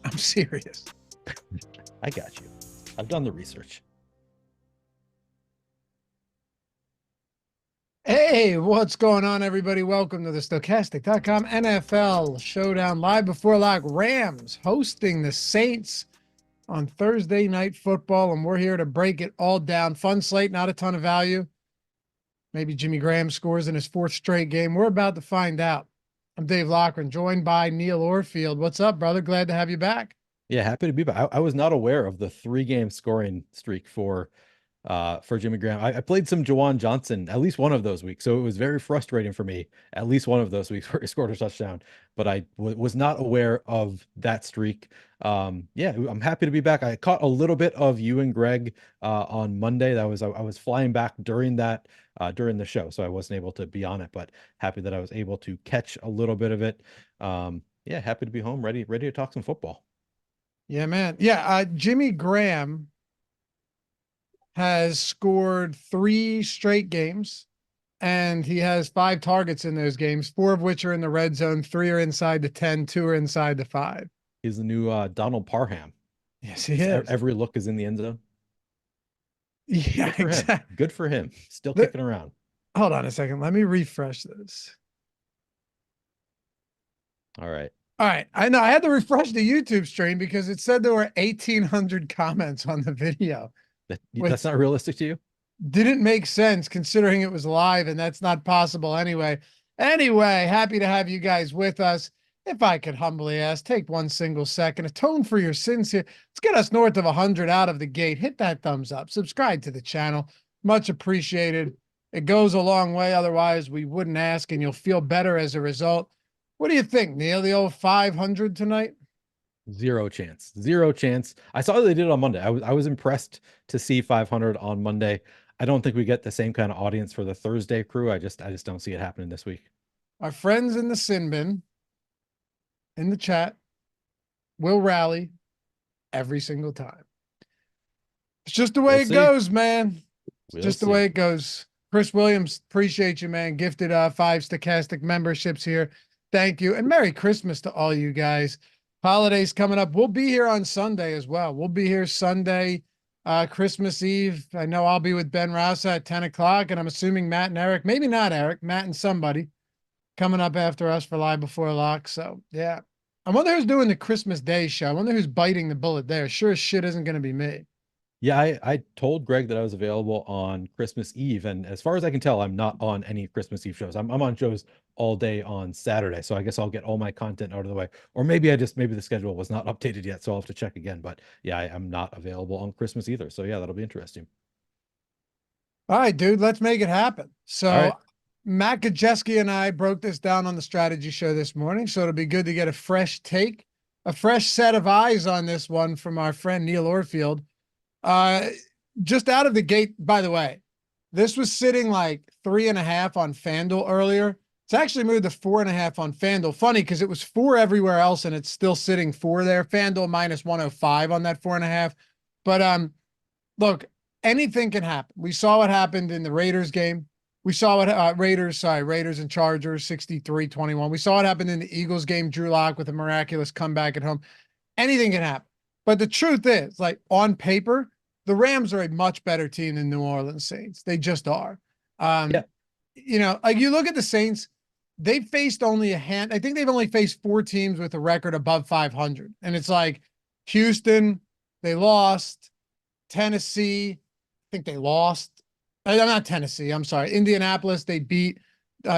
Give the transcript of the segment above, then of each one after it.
I'm serious. I got you. I've done the research. Hey, what's going on, everybody? Welcome to the Stochastic.com NFL Showdown live before lock. Rams hosting the Saints on Thursday Night Football, and we're here to break it all down. Fun slate, not a ton of value. Maybe Jimmy Graham scores in his fourth straight game. We're about to find out. I'm Dave Loughran, joined by Neil Orfield. What's up, brother? Glad to have you back. Yeah, happy to be back. I was not aware of the 3-game scoring streak for Jimmy Graham. I played some Juwan Johnson at least one of those weeks, so it was very frustrating for me at least one of those weeks where he scored a touchdown, but I was not aware of that streak. Yeah, I'm happy to be back. I caught a little bit of you and Greg on Monday. I was flying back during the show, so I wasn't able to be on it, but happy that I was able to catch a little bit of it. Yeah, happy to be home, ready to talk some football. Yeah, man. Yeah, Jimmy Graham has scored 3 straight games, and he has 5 targets in those games, 4 of which are in the red zone, 3 are inside the 10, 2 are inside the 5. He's the new Donald Parham. Yes, he is. Every look is in the end zone. Yeah, exactly. Good for him. Still kicking around. Hold on a second. Let me refresh this. All right. I know I had to refresh the YouTube stream because it said there were 1,800 comments on the video. That's not realistic to you? Didn't make sense considering it was live, and that's not possible anyway. Anyway, happy to have you guys with us. If I could humbly ask, take one single second, atone for your sins here. Let's get us north of 100 out of the gate. Hit that thumbs up. Subscribe to the channel. Much appreciated. It goes a long way. Otherwise, we wouldn't ask, and you'll feel better as a result. What do you think, Neil? The old 500 tonight? Zero chance. Zero chance. I saw they did it on Monday. I was impressed to see 500 on Monday. I don't think we get the same kind of audience for the Thursday crew. I just don't see it happening this week. Our friends in the sin bin, in the chat, will rally every single time. It's just the way it goes, man. It's just the way it goes. Chris Williams, appreciate you, man. Gifted 5 Stochastic memberships here. Thank you. And Merry Christmas to all you guys. Holidays coming up. We'll be here on Sunday as well. We'll be here Sunday, Christmas Eve. I know I'll be with Ben Rausa at 10 o'clock, and I'm assuming Matt and Eric, maybe not Eric, Matt and somebody coming up after us for Live Before Lock. So, yeah. I wonder who's doing the Christmas Day show. I wonder who's biting the bullet there. Sure as shit isn't going to be me. Yeah, I told Greg that I was available on Christmas Eve, and as far as I can tell, I'm not on any Christmas Eve shows. I'm on shows all day on Saturday, so I guess I'll get all my content out of the way. Or maybe the schedule was not updated yet, so I'll have to check again. But yeah, I'm not available on Christmas either. So yeah, that'll be interesting. All right, dude, let's make it happen. So Matt Gajeski and I broke this down on the strategy show this morning, so it'll be good to get a fresh take, a fresh set of eyes on this one from our friend Neil Orfield. Just out of the gate, by the way, this was sitting like 3.5 on FanDuel earlier. It's actually moved to 4.5 on FanDuel. Funny because it was 4 everywhere else and it's still sitting 4 there. FanDuel minus 105 on that 4.5. But look, anything can happen. We saw what happened in the Raiders game. We saw what Raiders and Chargers 63-21. We saw what happened in the Eagles game, Drew Lock with a miraculous comeback at home. Anything can happen. But the truth is, like, on paper, the Rams are a much better team than New Orleans Saints. They just are. You know, like you look at the Saints, they've faced only I think they've only faced 4 teams with a record above 500. And it's like Houston, they lost. Tennessee, I think they lost. Not Tennessee, I'm sorry. Indianapolis, they beat.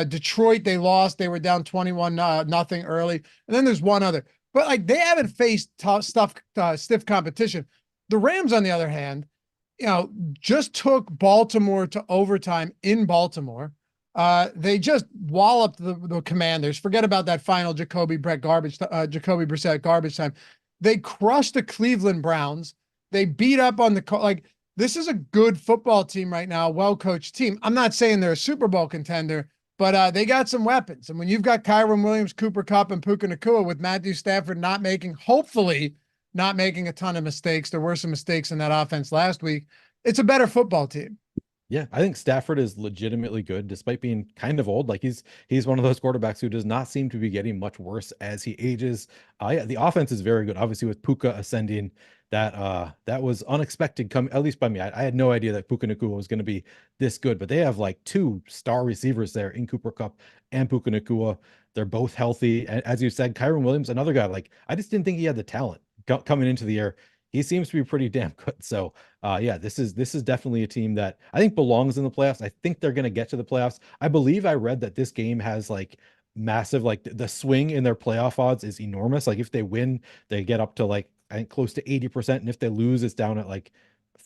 Detroit, they lost. They were down 21-0 early. And then there's one other. But like they haven't faced stiff competition. The Rams, on the other hand, you know, just took Baltimore to overtime in Baltimore. They just walloped the Commanders. Forget about that final Jacoby Brissett garbage time. They crushed the Cleveland Browns. They beat up on this is a good football team right now, well-coached team. I'm not saying they're a Super Bowl contender, but they got some weapons. And when you've got Kyren Williams, Cooper Kupp, and Puka Nacua with Matthew Stafford hopefully not making a ton of mistakes. There were some mistakes in that offense last week. It's a better football team. Yeah, I think Stafford is legitimately good despite being kind of old. Like he's one of those quarterbacks who does not seem to be getting much worse as he ages. Yeah, the offense is very good. Obviously with Puka ascending, that was unexpected come at least by me. I had no idea that Puka Nacua was going to be this good, but they have like two star receivers there in Cooper Kupp and Puka Nacua. They're both healthy. And as you said, Kyren Williams, another guy, like I just didn't think he had the talent coming into the year. He seems to be pretty damn good. So yeah, this is definitely a team that I think belongs in the playoffs. I think they're going to get to the playoffs. I believe I read that this game has like massive, like the swing in their playoff odds is enormous. Like if they win, they get up to like I think close to 80%, and if they lose, it's down at like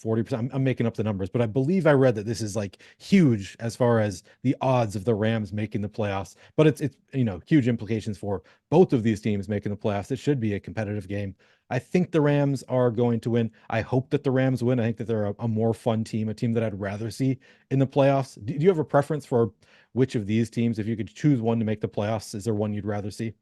40%. I'm making up the numbers, but I believe I read that this is like huge as far as the odds of the Rams making the playoffs. But it's huge implications for both of these teams making the playoffs. It should be a competitive game. I think the Rams are going to win. I hope that the Rams win. I think that they're a more fun team, a team that I'd rather see in the playoffs. Do you have a preference for which of these teams, if you could choose one to make the playoffs, is there one you'd rather see?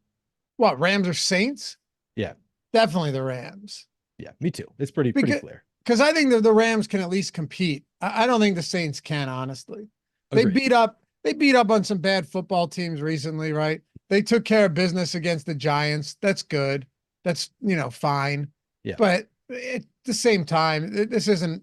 What, Rams or Saints? Yeah. Definitely the Rams. Yeah, me too. It's pretty clear. Because I think that the Rams can at least compete. I don't think the Saints can, honestly. They Agreed. beat up on some bad football teams recently, right? They took care of business against the Giants. That's good. That's, fine. Yeah. But at the same time, this isn't,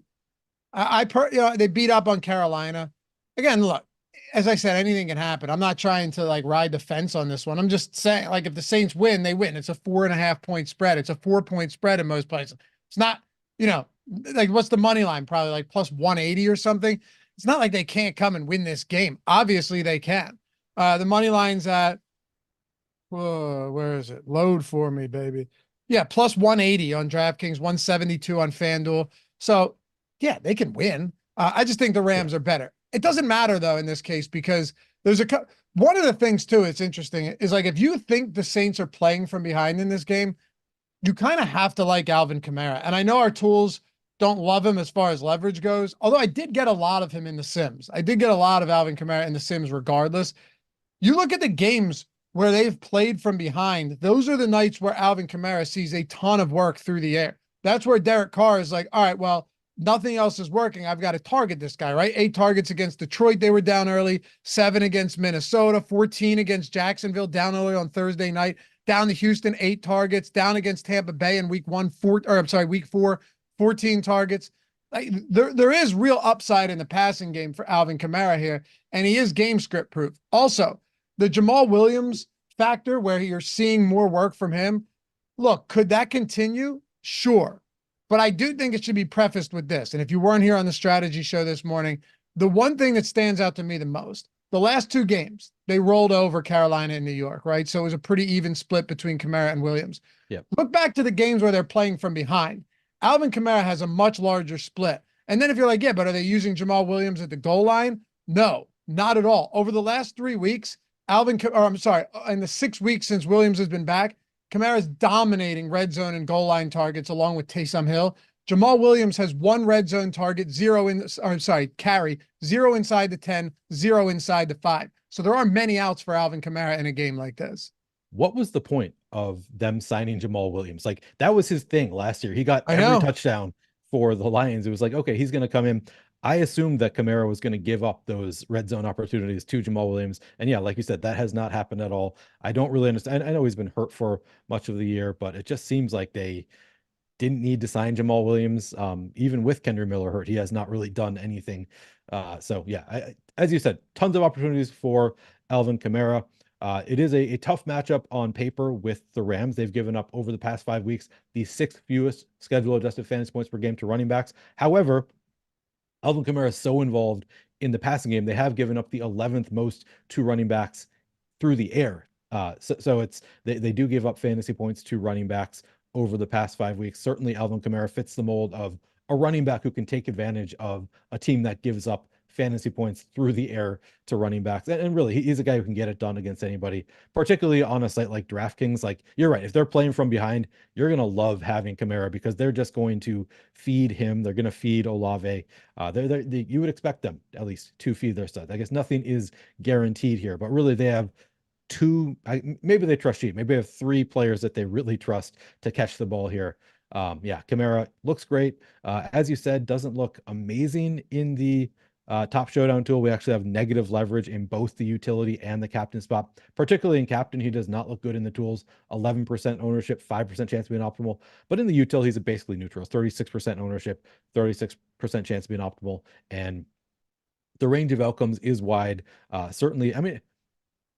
they beat up on Carolina. Again, look, as I said, anything can happen. I'm not trying to like ride the fence on this one. I'm just saying, like, if the Saints win, they win. It's a 4.5-point spread. It's a 4-point spread in most places. It's not, like what's the money line? Probably like plus 180 or something. It's not like they can't come and win this game. Obviously they can. The money line's at, where is it? Load for me, baby. Yeah, plus 180 on DraftKings, 172 on FanDuel. So yeah, they can win. I just think the Rams are better. It doesn't matter though in this case because there's one of the things too. It's interesting is like if you think the Saints are playing from behind in this game, you kind of have to like Alvin Kamara. And I know our tools don't love him as far as leverage goes, although I did get a lot of him in the Sims. I did get a lot of Alvin Kamara in the Sims regardless. You look at the games where they've played from behind, those are the nights where Alvin Kamara sees a ton of work through the air. That's where Derek Carr is like, all right, well, nothing else is working. I've got to target this guy, right? 8 targets against Detroit. They were down early, 7 against Minnesota, 14 against Jacksonville, down early on Thursday night, down to Houston, 8 targets, down against Tampa Bay in week 4, 14 targets. Like, there is real upside in the passing game for Alvin Kamara here, and he is game script proof. Also, the Jamal Williams factor where you're seeing more work from him. Look, could that continue? Sure. But I do think it should be prefaced with this. And if you weren't here on the strategy show this morning, the one thing that stands out to me the most, the last 2 games, they rolled over Carolina and New York, right? So it was a pretty even split between Kamara and Williams. Yep. Look back to the games where they're playing from behind. Alvin Kamara has a much larger split. And then if you're like, yeah, but are they using Jamal Williams at the goal line? No, not at all. Over the last 3 weeks, in the 6 weeks since Williams has been back, Kamara's dominating red zone and goal line targets along with Taysom Hill. Jamal Williams has 1 red zone target, carry, 0 inside the 10, 0 inside the 5. So there are many outs for Alvin Kamara in a game like this. What was the point of them signing Jamal Williams? Like that was his thing last year. He got every touchdown for the Lions. It was like, okay, he's going to come in. I assumed that Kamara was going to give up those red zone opportunities to Jamal Williams. And yeah, like you said, that has not happened at all. I don't really understand. I know he's been hurt for much of the year, but it just seems like they didn't need to sign Jamal Williams. Even with Kendra Miller hurt, he has not really done anything. So yeah, as you said, tons of opportunities for Alvin Kamara. It is a tough matchup on paper with the Rams. They've given up over the past 5 weeks the 6th fewest schedule adjusted fantasy points per game to running backs. However, Alvin Kamara is so involved in the passing game, they have given up the 11th most to running backs through the air. So it's they do give up fantasy points to running backs over the past 5 weeks. Certainly, Alvin Kamara fits the mold of a running back who can take advantage of a team that gives up fantasy points through the air to running backs. And really, he's a guy who can get it done against anybody, particularly on a site like DraftKings. Like, you're right. If they're playing from behind, you're going to love having Kamara because they're just going to feed him. They're going to feed Olave. You would expect them at least to feed their studs. I guess nothing is guaranteed here, but really they have maybe they trust sheep. Maybe they have 3 players that they really trust to catch the ball here. Yeah, Kamara looks great. As you said, doesn't look amazing in the Top Showdown tool, we actually have negative leverage in both the utility and the captain spot. Particularly in captain, he does not look good in the tools. 11% ownership, 5% chance of being optimal. But in the util, he's basically neutral. 36% ownership, 36% chance of being optimal. And the range of outcomes is wide. Certainly, I mean,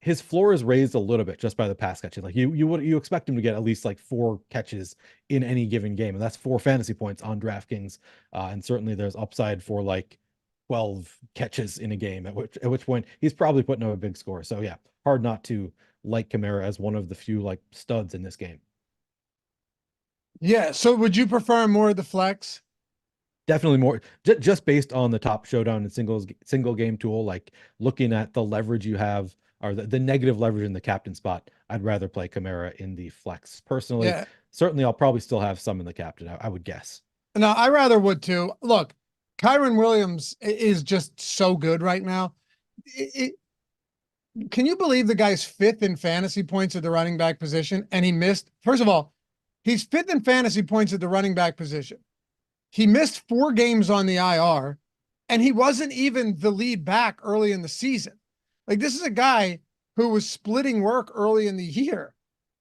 his floor is raised a little bit just by the pass catching. Like you expect him to get at least like 4 catches in any given game, and that's 4 fantasy points on DraftKings. And certainly there's upside for like 12 catches in a game, at which point he's probably putting up a big score. So yeah, hard not to like Kamara as one of the few like studs in this game. Yeah. So would you prefer more of the flex? Definitely more just based on the Top Showdown and single game tool, like looking at the leverage you have or the negative leverage in the captain spot. I'd rather play Kamara in the flex personally. Yeah. Certainly I'll probably still have some in the captain, I would guess. No, I rather would too. Look, Kyren Williams is just so good right now. Can you believe the guy's 5th in fantasy points at the running back position? And he missed, first of all, he's 5th in fantasy points at the running back position. He missed 4 games on the IR, and he wasn't even the lead back early in the season. Like, this is a guy who was splitting work early in the year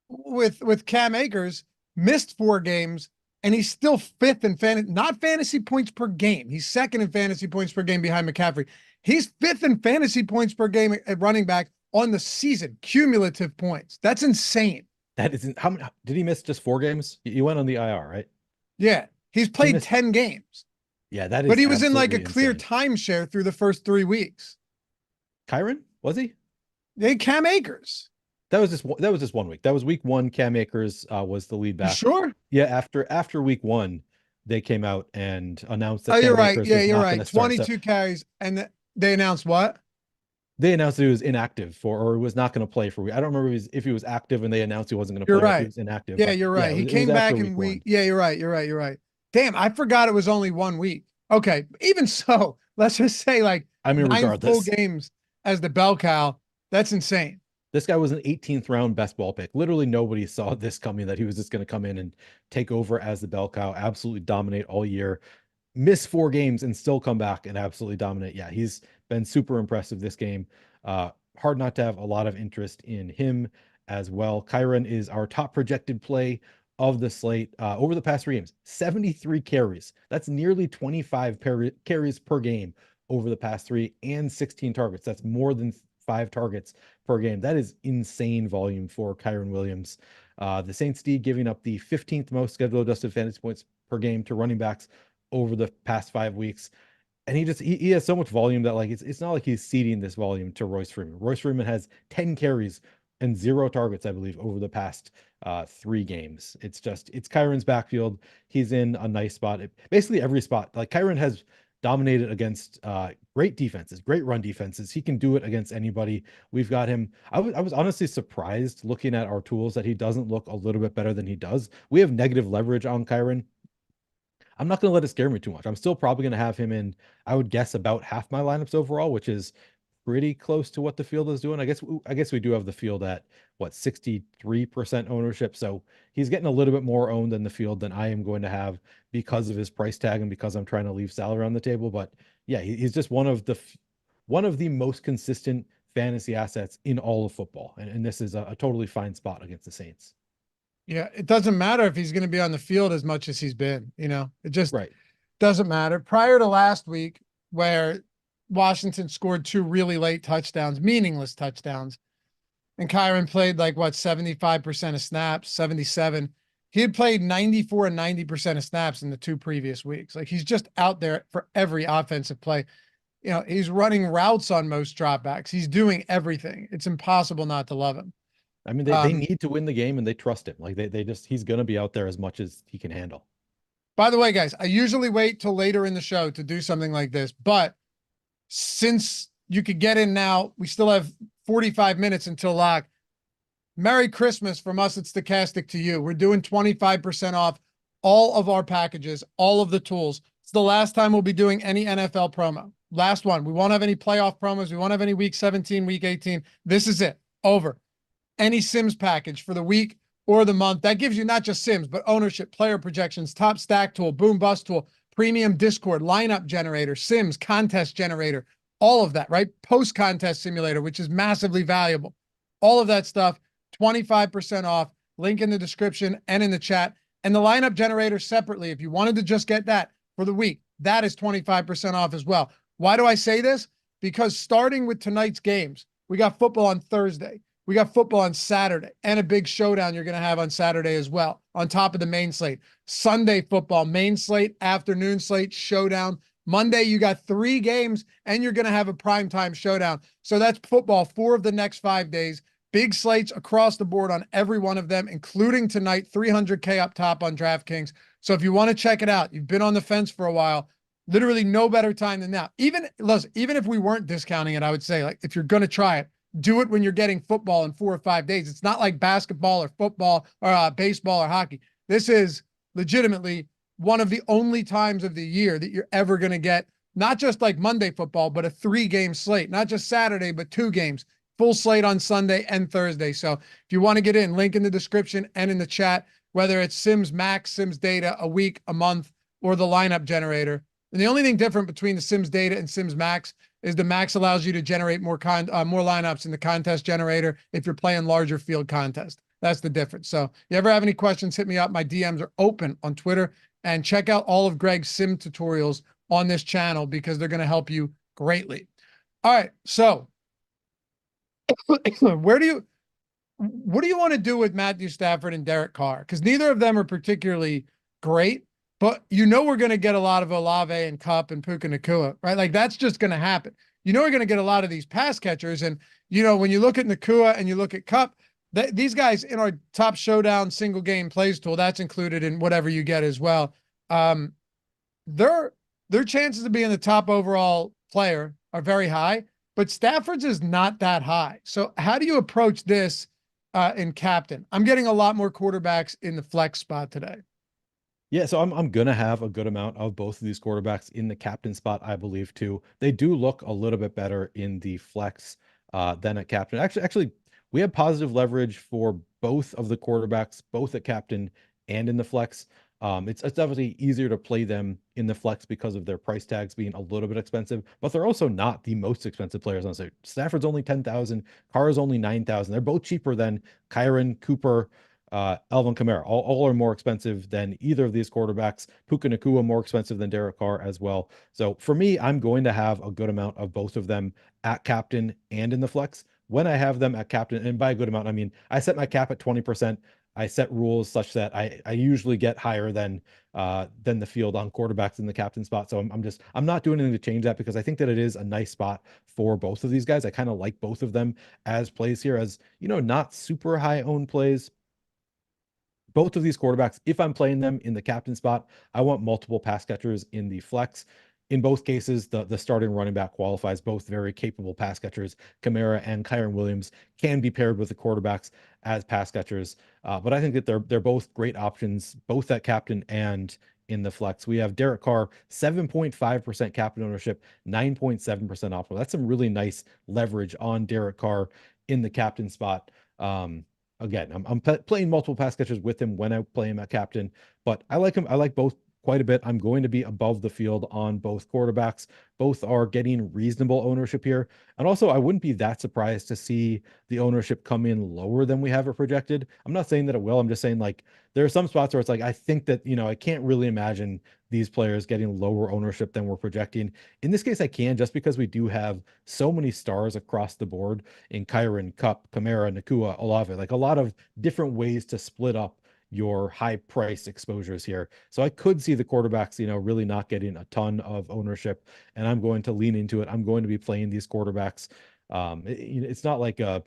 with Cam Akers, missed 4 games, and he's still 5th in fantasy, not fantasy points per game. He's 2nd in fantasy points per game behind McCaffrey. He's 5th in fantasy points per game at running back on the season, cumulative points. That's insane. That isn't how many did he miss? Just 4 games? You went on the IR, right? Yeah. He's played 10 games. Yeah, that is. But he was in like a insane. clear timeshare through the first 3 weeks. Kyren, was he? They Cam Akers. That was just 1 week. That was week 1. Cam Akers was the lead back. You sure? Yeah, after week 1, they came out and announced that. Oh, you're Cam right. Akers Yeah, was you're not right. gonna start. 22 carries, and they announced what? They announced that he was inactive or was not going to play for a week. I don't remember if he was active and they announced he wasn't going to play. You're right. He was inactive. Yeah, you're right. He came back in week. Yeah, you're right. You're right. Damn, I forgot it was only 1 week. Okay, even so, let's just say like I mean, 9 regardless, full games as the bell cow. That's insane. This guy was an 18th round best ball pick. Literally nobody saw this coming, that he was just going to come in and take over as the bell cow, absolutely dominate all year, miss 4 games and still come back and absolutely dominate. Yeah, he's been super impressive this game. Hard not to have a lot of interest in him as well. Kyren is our top projected play of the slate over the past 3 games. 73 carries. That's nearly 25 carries per game over the past 3, and 16 targets. That's more than 5 targets per game. That is insane volume for Kyren Williams. The Saints D giving up the 15th most schedule adjusted fantasy points per game to running backs over the past 5 weeks. And he has so much volume that like it's not like he's ceding this volume to Royce Freeman. Royce Freeman has 10 carries and 0 targets, I believe, over the past 3 games. It's Kyren's backfield. He's in a nice spot. Basically every spot. Like Kyren has dominated against great defenses, great run defenses. He can do it against anybody. We've got him. I was honestly surprised looking at our tools that he doesn't look a little bit better than he does. We have negative leverage on Kyren. I'm not going to let it scare me too much. I'm still probably going to have him in, I would guess, about half my lineups overall, which is pretty close to what the field is doing. I guess we do have the field at what, 63% ownership. So he's getting a little bit more owned in the field than I am going to have because of his price tag and because I'm trying to leave salary on the table. But yeah, he's just one of the most consistent fantasy assets in all of football. And this is a totally fine spot against the Saints. Yeah, it doesn't matter if he's going to be on the field as much as he's been, it just doesn't matter. Prior to last week, where Washington scored 2 really late touchdowns, meaningless touchdowns, and Kyren played like 75% of snaps, 77. He had played 94 and 90% of snaps in the 2 previous weeks. Like, he's just out there for every offensive play. He's running routes on most dropbacks. He's doing everything. It's impossible not to love him. I mean, they need to win the game and they trust him. Like he's going to be out there as much as he can handle. By the way, guys, I usually wait till later in the show to do something like this, but since you could get in now, we still have 45 minutes until lock. Merry Christmas from us at Stochastic to you. We're doing 25% off all of our packages, all of the tools. It's the last time we'll be doing any NFL promo. Last one. We won't have any playoff promos. We won't have any week 17, week 18. This is it. Over. Any Sims package for the week or the month. That gives you not just Sims, but ownership, player projections, top stack tool, boom bust tool, premium Discord, lineup generator, Sims, contest generator, all of that, right? Post-contest simulator, which is massively valuable. All of that stuff, 25% off. Link in the description and in the chat. And the lineup generator separately, if you wanted to just get that for the week, that is 25% off as well. Why do I say this? Because starting with tonight's games, we got football on Thursday. We got football on Saturday and a big showdown you're going to have on Saturday as well, on top of the main slate. Sunday football, main slate, afternoon slate, showdown. Monday, you got 3 games and you're going to have a primetime showdown. So that's football 4 of the next 5 days. Big slates across the board on every one of them, including tonight, 300K up top on DraftKings. So if you want to check it out, you've been on the fence for a while, literally no better time than now. Even if we weren't discounting it, I would say, like, if you're going to try it, do it when you're getting football in 4 or 5 days. It's not like basketball or football or baseball or hockey. This is legitimately one of the only times of the year that you're ever going to get, not just like Monday football, but a 3-game slate, not just Saturday, but 2 games. Full slate on Sunday and Thursday. So if you want to get in, link in the description and in the chat, whether it's Sims Max, Sims Data, a week, a month, or the lineup generator. And the only thing different between the Sims Data and Sims Max is the Max allows you to generate more lineups in the contest generator if you're playing larger field contest. That's the difference. So if you ever have any questions, hit me up. My DMs are open on Twitter, and check out all of Greg's sim tutorials on this channel because they're going to help you greatly. All right. So what do you want to do with Matthew Stafford and Derek Carr? Because neither of them are particularly great, but we're going to get a lot of Olave and Kupp and Puka Nacua, right? Like, that's just going to happen. We're going to get a lot of these pass catchers. And, when you look at Nacua and you look at Kupp, these guys in our top showdown single game plays tool, that's included in whatever you get as well. Their chances of being the top overall player are very high, but Stafford's is not that high. So how do you approach this in captain? I'm getting a lot more quarterbacks in the flex spot today. Yeah, so I'm gonna have a good amount of both of these quarterbacks in the captain spot, I believe too. They do look a little bit better in the flex than at captain. Actually, we have positive leverage for both of the quarterbacks, both at captain and in the flex. It's definitely easier to play them in the flex because of their price tags being a little bit expensive, but they're also not the most expensive players on site. Stafford's only 10,000, Carr is only 9,000. They're both cheaper than Kyren, Cooper, Alvin, Kamara. All are more expensive than either of these quarterbacks. Puka Nacua more expensive than Derek Carr as well. So for me, I'm going to have a good amount of both of them at captain and in the flex. When I have them at captain, and by a good amount, I mean, I set my cap at 20%. I set rules such that I usually get higher than the field on quarterbacks in the captain spot. So I'm not doing anything to change that because I think that it is a nice spot for both of these guys. I kind of like both of them as plays here, as not super high owned plays. Both of these quarterbacks, if I'm playing them in the captain spot, I want multiple pass catchers in the flex. In both cases, the starting running back qualifies. Both very capable pass catchers. Kamara and Kyren Williams can be paired with the quarterbacks as pass catchers. But I think that they're both great options, both at captain and in the flex. We have Derek Carr, 7.5% captain ownership, 9.7% optimal. That's some really nice leverage on Derek Carr in the captain spot. Again, I'm playing multiple pass catchers with him when I play him at captain, but I like him. I like both quite a bit. I'm going to be above the field on both quarterbacks. Both are getting reasonable ownership here. And also, I wouldn't be that surprised to see the ownership come in lower than we have it projected. I'm not saying that it will. I'm just saying, like, there are some spots where it's like, I think that, I can't really imagine these players getting lower ownership than we're projecting. In this case, I can, just because we do have so many stars across the board in Kyren, Kupp, Kamara, Nacua, Olave, like a lot of different ways to split up your high price exposures here. So I could see the quarterbacks, really not getting a ton of ownership, and I'm going to lean into it. I'm going to be playing these quarterbacks. It's not like a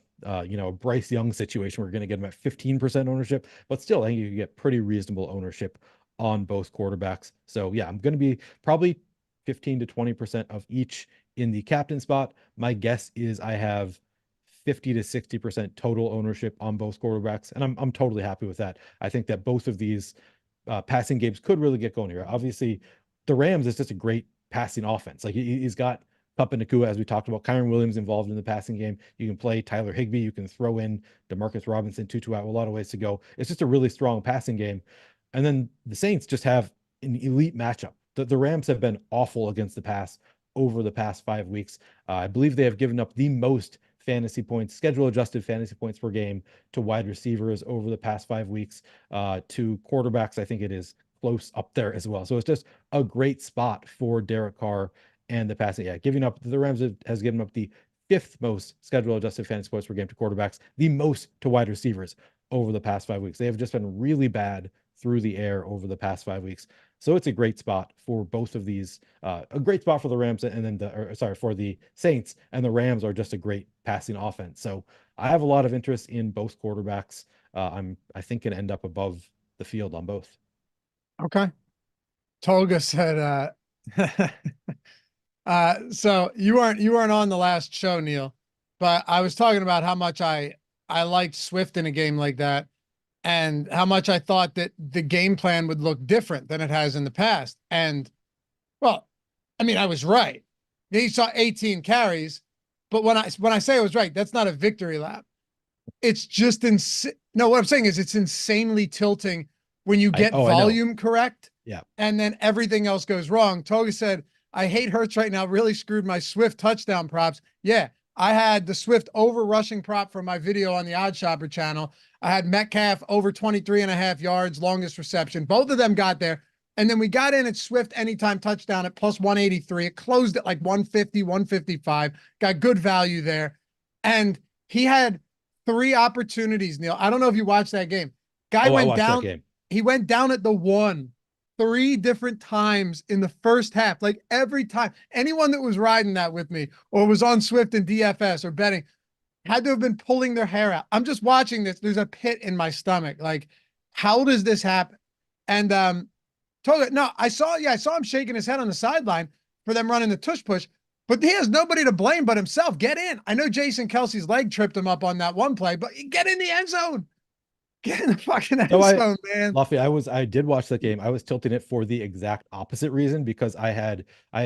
Bryce Young situation where we're going to get them at 15% ownership, but still, I think you get pretty reasonable ownership on both quarterbacks. So yeah, I'm going to be probably 15 to 20% of each in the captain spot. My guess is I have 50 to 60% total ownership on both quarterbacks, and I'm totally happy with that. I think that both of these passing games could really get going here. Obviously, the Rams is just a great passing offense. Like, he's got Kupp and Nacua, as we talked about. Kyren Williams involved in the passing game. You can play Tyler Higbee. You can throw in Demarcus Robinson, Tutu out, a lot of ways to go. It's just a really strong passing game. And then the Saints just have an elite matchup The Rams have been awful against the pass over the past 5 weeks. I believe they have given up the most fantasy points, schedule adjusted fantasy points per game to wide receivers over the past 5 weeks. To quarterbacks, I think it is close up there as well. So it's just a great spot for Derek Carr and the passing. Yeah, giving up the Rams has given up the fifth most schedule adjusted fantasy points per game to quarterbacks, the most to wide receivers over the past 5 weeks. They have just been really bad through the air over the past 5 weeks. So it's a great spot for both of these. A great spot for the Rams, and then for the Saints, and the Rams are just a great passing offense. So I have a lot of interest in both quarterbacks. I think can end up above the field on both. Okay. Tolga said, so you weren't on the last show, Neil, but I was talking about how much I liked Swift in a game like that, and how much I thought that the game plan would look different than it has in the past. And well, I mean, I was right. He saw 18 carries, but when I say I was right, that's not a victory lap. It's just no, what I'm saying is it's insanely tilting when you get volume correct. Yeah. And then everything else goes wrong. Toga said, I hate Hurts right now. Really screwed my Swift touchdown props. Yeah. I had the Swift over rushing prop from my video on the Odd Shopper channel. I had Metcalf over 23.5 yards, longest reception. Both of them got there. And then we got in at Swift anytime touchdown at plus 183. It closed at like 150, 155. Got good value there. And he had 3 opportunities, Neil. I don't know if you watched that game. Guy went down. He went down at the 1 3 different times in the first half. Like every time, anyone that was riding that with me or was on Swift and DFS or betting had to have been pulling their hair out. I'm just watching this. There's a pit in my stomach. Like, how does this happen? And I saw him shaking his head on the sideline for them running the tush push, but he has nobody to blame but himself. Get in. I know Jason Kelsey's leg tripped him up on that one play, but get in the end zone. Get in the fucking end zone, man. Luffy, I did watch that game. I was tilting it for the exact opposite reason, because I had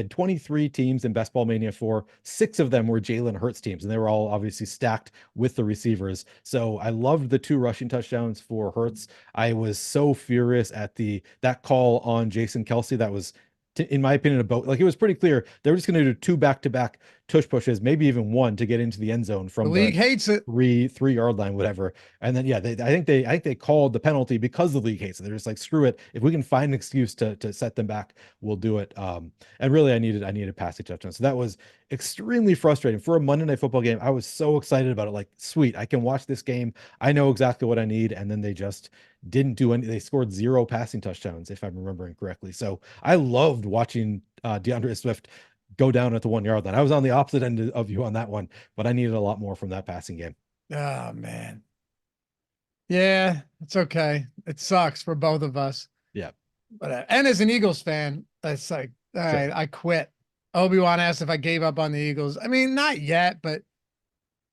23 teams in Best Ball Mania 4. 6 of them were Jalen Hurts teams, and they were all obviously stacked with the receivers. So I loved the 2 rushing touchdowns for Hurts. I was so furious at that call on Jason Kelsey. That was, in my opinion, it was pretty clear they were just going to do 2 back-to-back tush pushes, maybe even 1 to get into the end zone from the league hates it. 3-yard line, whatever. And then I think they called the penalty because the league hates it. They're just like, screw it. If we can find an excuse to set them back, we'll do it. And really, I needed passing touchdown. So that was extremely frustrating for a Monday Night Football game. I was so excited about it. Like, sweet, I can watch this game. I know exactly what I need. And then they just didn't do any. They scored 0 passing touchdowns, if I'm remembering correctly. So I loved watching DeAndre Swift go down at the 1-yard line. I was on the opposite end of you on that one, but I needed a lot more from that passing game. Oh, man. Yeah, it's okay. It sucks for both of us. Yeah. But and as an Eagles fan, it's like, all right, I quit. Obi-Wan asked if I gave up on the Eagles. I mean, not yet, but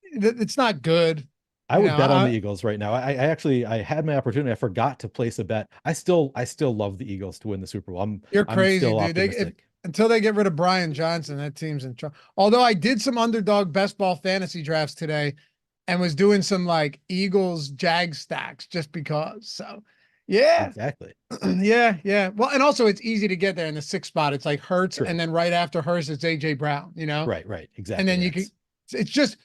it's not good. I would bet on the Eagles right now. I actually had my opportunity. I forgot to place a bet. I still love the Eagles to win the Super Bowl. You're crazy, dude. Until they get rid of Brian Johnson, that team's in trouble. Although I did some underdog best ball fantasy drafts today and was doing some like Eagles Jag stacks just because. So yeah, exactly. Yeah. Well, and also it's easy to get there in the 6th spot. It's like Hurts, and then right after Hurts, it's AJ Brown, you know? Right. Exactly. And then it's just,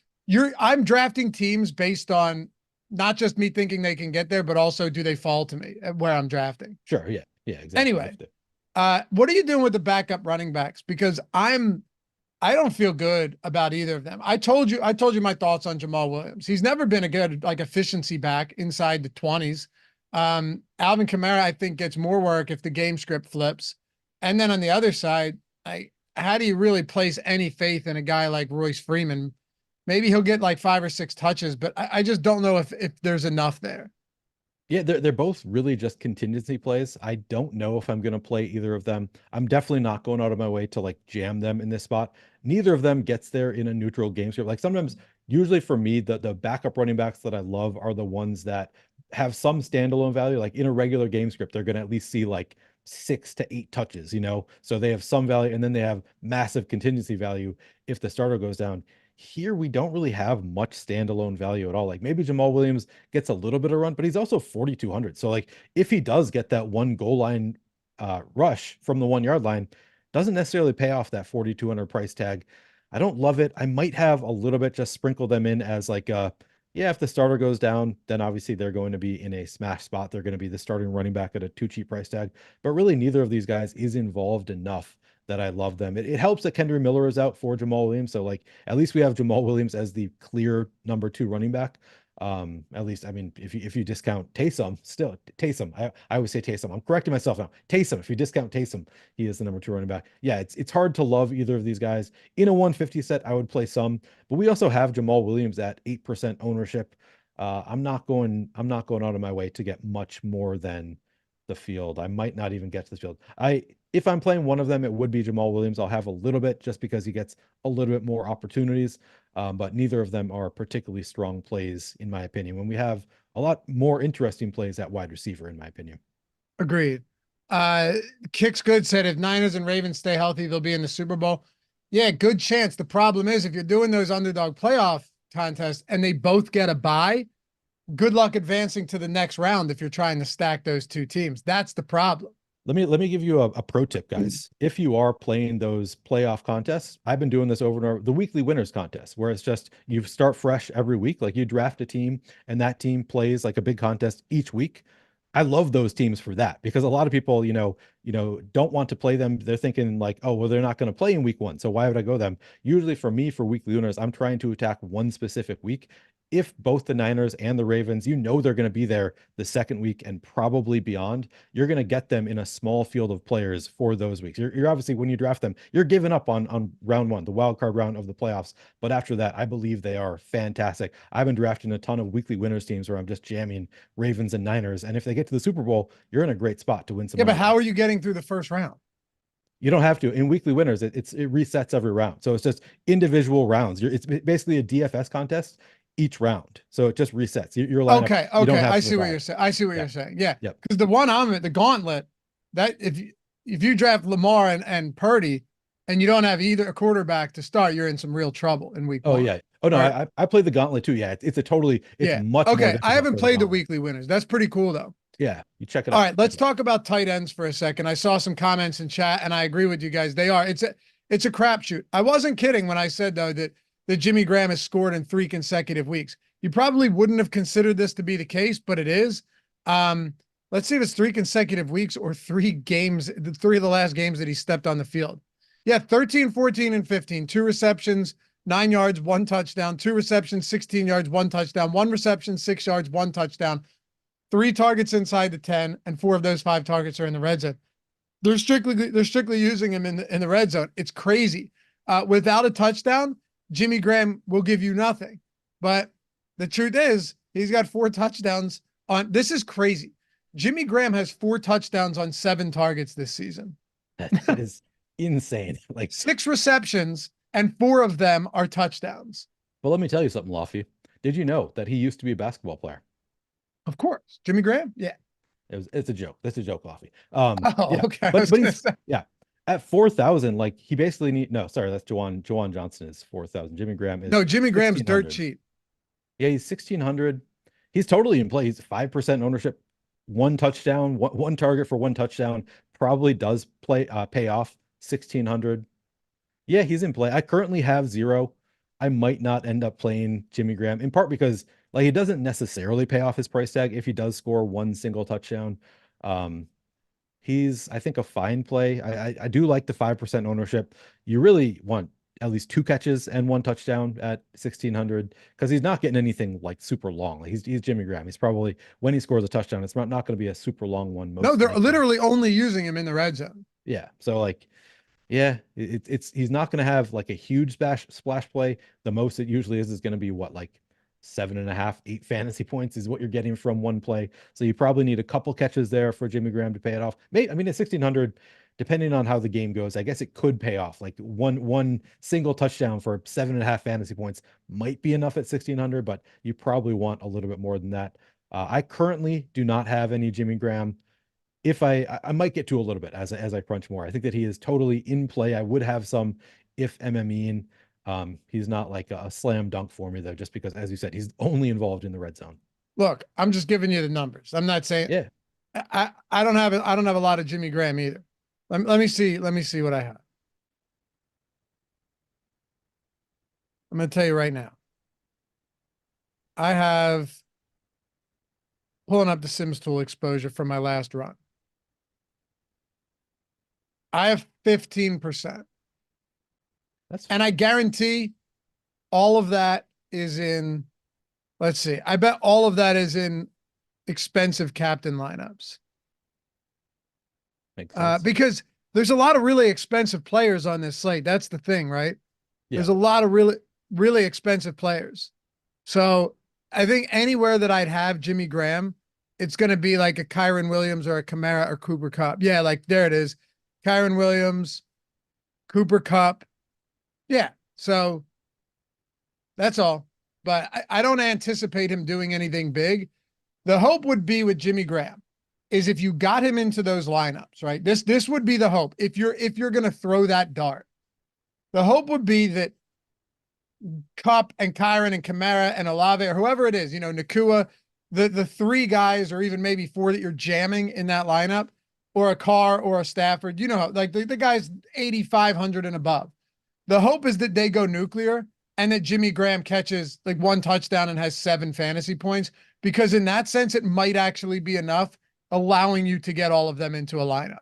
I'm drafting teams based on not just me thinking they can get there, but also do they fall to me where I'm drafting? Sure. Yeah. Exactly. Anyway, what are you doing with the backup running backs? Because I don't feel good about either of them. I told you my thoughts on Jamal Williams. He's never been a good efficiency back inside the 20s. Alvin Kamara, I think, gets more work if the game script flips. And then on the other side, how do you really place any faith in a guy like Royce Freeman? Maybe he'll get like 5 or 6 touches, but I just don't know if there's enough there. Yeah, they're both really just contingency plays. I don't know if I'm going to play either of them. I'm definitely not going out of my way to like jam them in this spot. Neither of them gets there in a neutral game script. Like sometimes, usually for me, the backup running backs that I love are the ones that have some standalone value. Like in a regular game script, they're going to at least see like 6 to 8 touches, so they have some value, and then they have massive contingency value if the starter goes down. Here, we don't really have much standalone value at all. Like maybe Jamal Williams gets a little bit of run, but he's also 4,200. So like if he does get that one goal line rush from the 1 yard line doesn't necessarily pay off that 4,200 price tag. I don't love it. I might have a little bit, just sprinkle them in as like yeah, if the starter goes down, then obviously they're going to be in a smash spot. They're going to be the starting running back at a too cheap price tag. But really, neither of these guys is involved enough that I love them. It helps that Kendry Miller is out for Jamal Williams. So like at least we have Jamal Williams as the clear number 2 running back. At least, I mean, if you discount Taysom, still Taysom, I always say Taysom. I'm correcting myself now. Taysom, if you discount Taysom, he is the number 2 running back. Yeah, it's hard to love either of these guys. In a 150 set, I would play some, but we also have Jamal Williams at 8% ownership. I'm not going out of my way to get much more than the field. I might not even get to the field. If I'm playing one of them, it would be Jamal Williams. I'll have a little bit just because he gets a little bit more opportunities. But neither of them are particularly strong plays, in my opinion, when we have a lot more interesting plays at wide receiver, in my opinion. Agreed. Kicks Good said if Niners and Ravens stay healthy, they'll be in the Super Bowl. Yeah, good chance. The problem is if you're doing those underdog playoff contests and they both get a bye, good luck advancing to the next round if you're trying to stack those 2 teams. That's the problem. Let me give you a pro tip, guys. If you are playing those playoff contests, I've been doing this over and over, the weekly winners contest, where it's just you start fresh every week. Like you draft a team and that team plays like a big contest each week. I love those teams for that because a lot of people, don't want to play them. They're thinking like, oh, well, they're not going to play in week 1. So why would I go them? Usually for me, for weekly winners, I'm trying to attack one specific week. If both the Niners and the Ravens, they're going to be there the second week and probably beyond, you're going to get them in a small field of players for those weeks. You're obviously, when you draft them, you're giving up on round 1, the wild card round of the playoffs. But after that, I believe they are fantastic. I've been drafting a ton of weekly winners teams where I'm just jamming Ravens and Niners. And if they get to the Super Bowl, you're in a great spot to win some money. But how are you getting through the first round? You don't have to. In weekly winners, it resets every round. So it's just individual rounds. It's basically a DFS contest each round. So it just resets. Your lineup. Okay. I see what you're saying. I see what you're saying. Yeah. Because the one I'm at, the gauntlet, that if you draft Lamar and Purdy and you don't have either a quarterback to start, you're in some real trouble in week 1. Oh yeah. Oh no, right. I played the gauntlet too. Yeah. It's much okay. I haven't played the weekly winners. That's pretty cool though. Yeah. You check it out. All right. Let's talk about tight ends for a second. I saw some comments in chat and I agree with you guys. It's a crapshoot. I wasn't kidding when I said though that Jimmy Graham has scored in 3 consecutive weeks. You probably wouldn't have considered this to be the case, but it is. Let's see if it's 3 consecutive weeks or 3 games, the 3 of the last games that he stepped on the field. Yeah, 13, 14, and 15. 2 receptions, 9 yards, 1 touchdown. 2 receptions, 16 yards, 1 touchdown. 1 reception, 6 yards, 1 touchdown. 3 targets inside the 10, and 4 of those 5 targets are in the red zone. They're strictly using him in the red zone. It's crazy. Without a touchdown, Jimmy Graham will give you nothing. But the truth is, he's got 4 touchdowns on. This is crazy. Jimmy Graham has 4 touchdowns on 7 targets this season. That is insane. Like 6 receptions and 4 of them are touchdowns. Well, let me tell you something, Lofty. Did you know that he used to be a basketball player? Of course. Jimmy Graham? Yeah. It's a joke. That's a joke, Lofty. Okay. But he's, at 4,000, like he basically that's Juwan Johnson is 4,000. Jimmy Graham is Jimmy Graham's dirt cheap. Yeah, he's 1,600. He's totally in play. He's 5% ownership, 1 touchdown, one target for 1 touchdown. Probably does pay off 1,600. Yeah, he's in play. I currently have 0. I might not end up playing Jimmy Graham in part because like it doesn't necessarily pay off his price tag if he does score 1 single touchdown. He's, I think, a fine play. I do like the 5% ownership. You really want at least 2 catches and 1 touchdown at 1,600 because he's not getting anything like super long. Like he's Jimmy Graham. He's probably, when he scores a touchdown, it's not going to be a super long one. No, they're literally only using him in the red zone. Yeah. So like, yeah, he's not going to have like a huge splash play. The most it usually is going to be what, like 7.5, 8 fantasy points is what you're getting from 1 play. So you probably need a couple catches there for Jimmy Graham to pay it off. Maybe, I mean, at 1,600, depending on how the game goes, I guess it could pay off. Like one single touchdown for 7.5 fantasy points might be enough at 1,600, but you probably want a little bit more than that. I currently do not have any Jimmy Graham. If I might get to a little bit as I crunch more. I think that he is totally in play. I would have some if MMEing. He's not like a slam dunk for me though, just because, as you said, he's only involved in the red zone. Look, I'm just giving you the numbers. I'm not saying, yeah, I don't have a lot of Jimmy Graham either. Let me see what I have. I'm going to tell you right now. I have pulling up the Sims tool exposure from my last run. I have 15%. And I guarantee all of that is in, let's see, I bet all of that is in expensive captain lineups. Makes sense. Because there's a lot of really expensive players on this slate. That's the thing, right? Yeah. There's a lot of really expensive players. So I think anywhere that I'd have Jimmy Graham, it's going to be like a Kyren Williams or a Kamara or Cooper Kupp. Yeah, like there it is. Kyren Williams, Cooper Kupp. Yeah. So that's all. But I don't anticipate him doing anything big. The hope would be with Jimmy Graham is if you got him into those lineups, right? This would be the hope. If you're going to throw that dart, the hope would be that Kupp and Kyren and Kamara and Olave or whoever it is, Nakua, the three guys or even maybe four that you're jamming in that lineup, or a Carr or a Stafford, like the guys 8,500 and above. The hope is that they go nuclear and that Jimmy Graham catches like one touchdown and has 7 fantasy points, because in that sense, it might actually be enough, allowing you to get all of them into a lineup.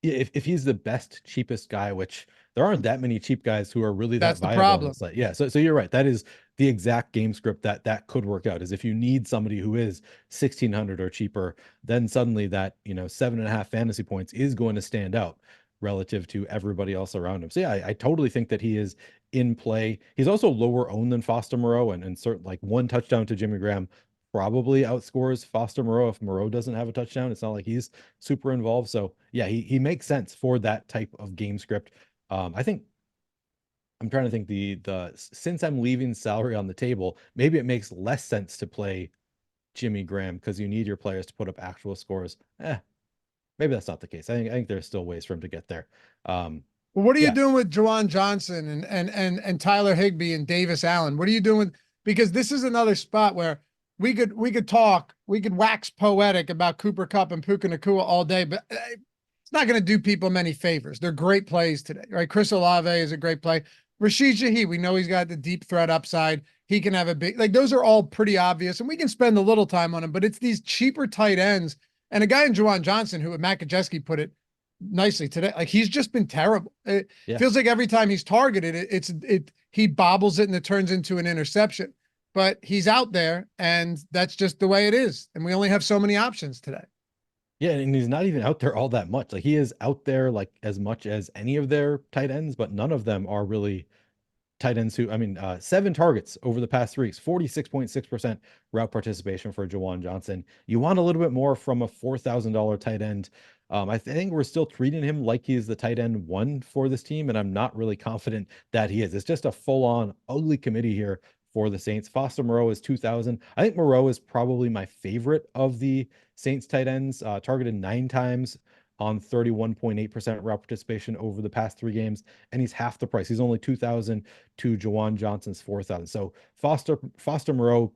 Yeah, if he's the best, cheapest guy, which there aren't that many cheap guys who are really That's that the viable. problem. Like, yeah, so you're right. That is the exact game script that could work out. Is if you need somebody who is 1,600 or cheaper, then suddenly that 7.5 fantasy points is going to stand out relative to everybody else around him. So yeah, I totally think that he is in play. He's also lower owned than Foster Moreau, and certain like one touchdown to Jimmy Graham probably outscores Foster Moreau if Moreau doesn't have a touchdown. It's not like he's super involved. So yeah, he makes sense for that type of game script. I think I'm trying to think the since I'm leaving salary on the table, maybe it makes less sense to play Jimmy Graham because you need your players to put up actual scores. Maybe that's not the case. I think there's still ways for him to get there. Well, what are you doing with Juwan Johnson and Tyler Higbee and Davis Allen? What are you doing with, because this is another spot where we could wax poetic about Cooper Kupp and Puka Nacua all day, but it's not going to do people many favors. They're great plays today, right? Chris Olave is a great play. Rashid Shaheed, we know he's got the deep threat upside. He can have a big, like those are all pretty obvious, and we can spend a little time on him, but it's these cheaper tight ends and a guy in Juwan Johnson, who Matt Kajeski put it nicely today, like he's just been terrible. It feels like every time he's targeted, he bobbles it and it turns into an interception. But he's out there, and that's just the way it is. And we only have so many options today. Yeah, and he's not even out there all that much. Like he is out there like as much as any of their tight ends, but none of them are really tight ends who, 7 targets over the past 3 weeks, 46.6% route participation for Juwan Johnson. You want a little bit more from a $4,000 tight end. I think we're still treating him like he's the tight end 1 for this team, and I'm not really confident that he is. It's just a full-on ugly committee here for the Saints. Foster Moreau is 2,000. I think Moreau is probably my favorite of the Saints tight ends, targeted 9 times on 31.8% route participation over the past 3 games, and he's half the price. He's only 2,000 to Juwan Johnson's 4,000. So Foster Moreau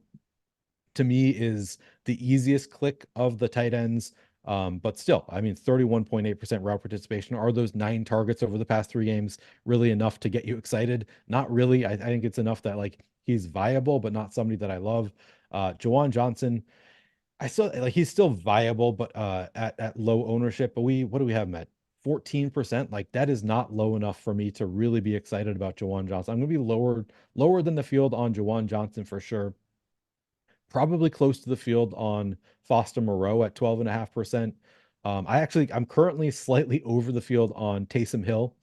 to me is the easiest click of the tight ends. But still, 31.8% route participation. Are those 9 targets over the past 3 games really enough to get you excited? Not really. I think it's enough that like he's viable, but not somebody that I love. Juwan Johnson, I still like he's still viable, but at low ownership. But what do we have him at? 14%. Like that is not low enough for me to really be excited about Juwan Johnson. I'm gonna be lower than the field on Juwan Johnson for sure. Probably close to the field on Foster Moreau at 12.5%. I'm currently slightly over the field on Taysom Hill.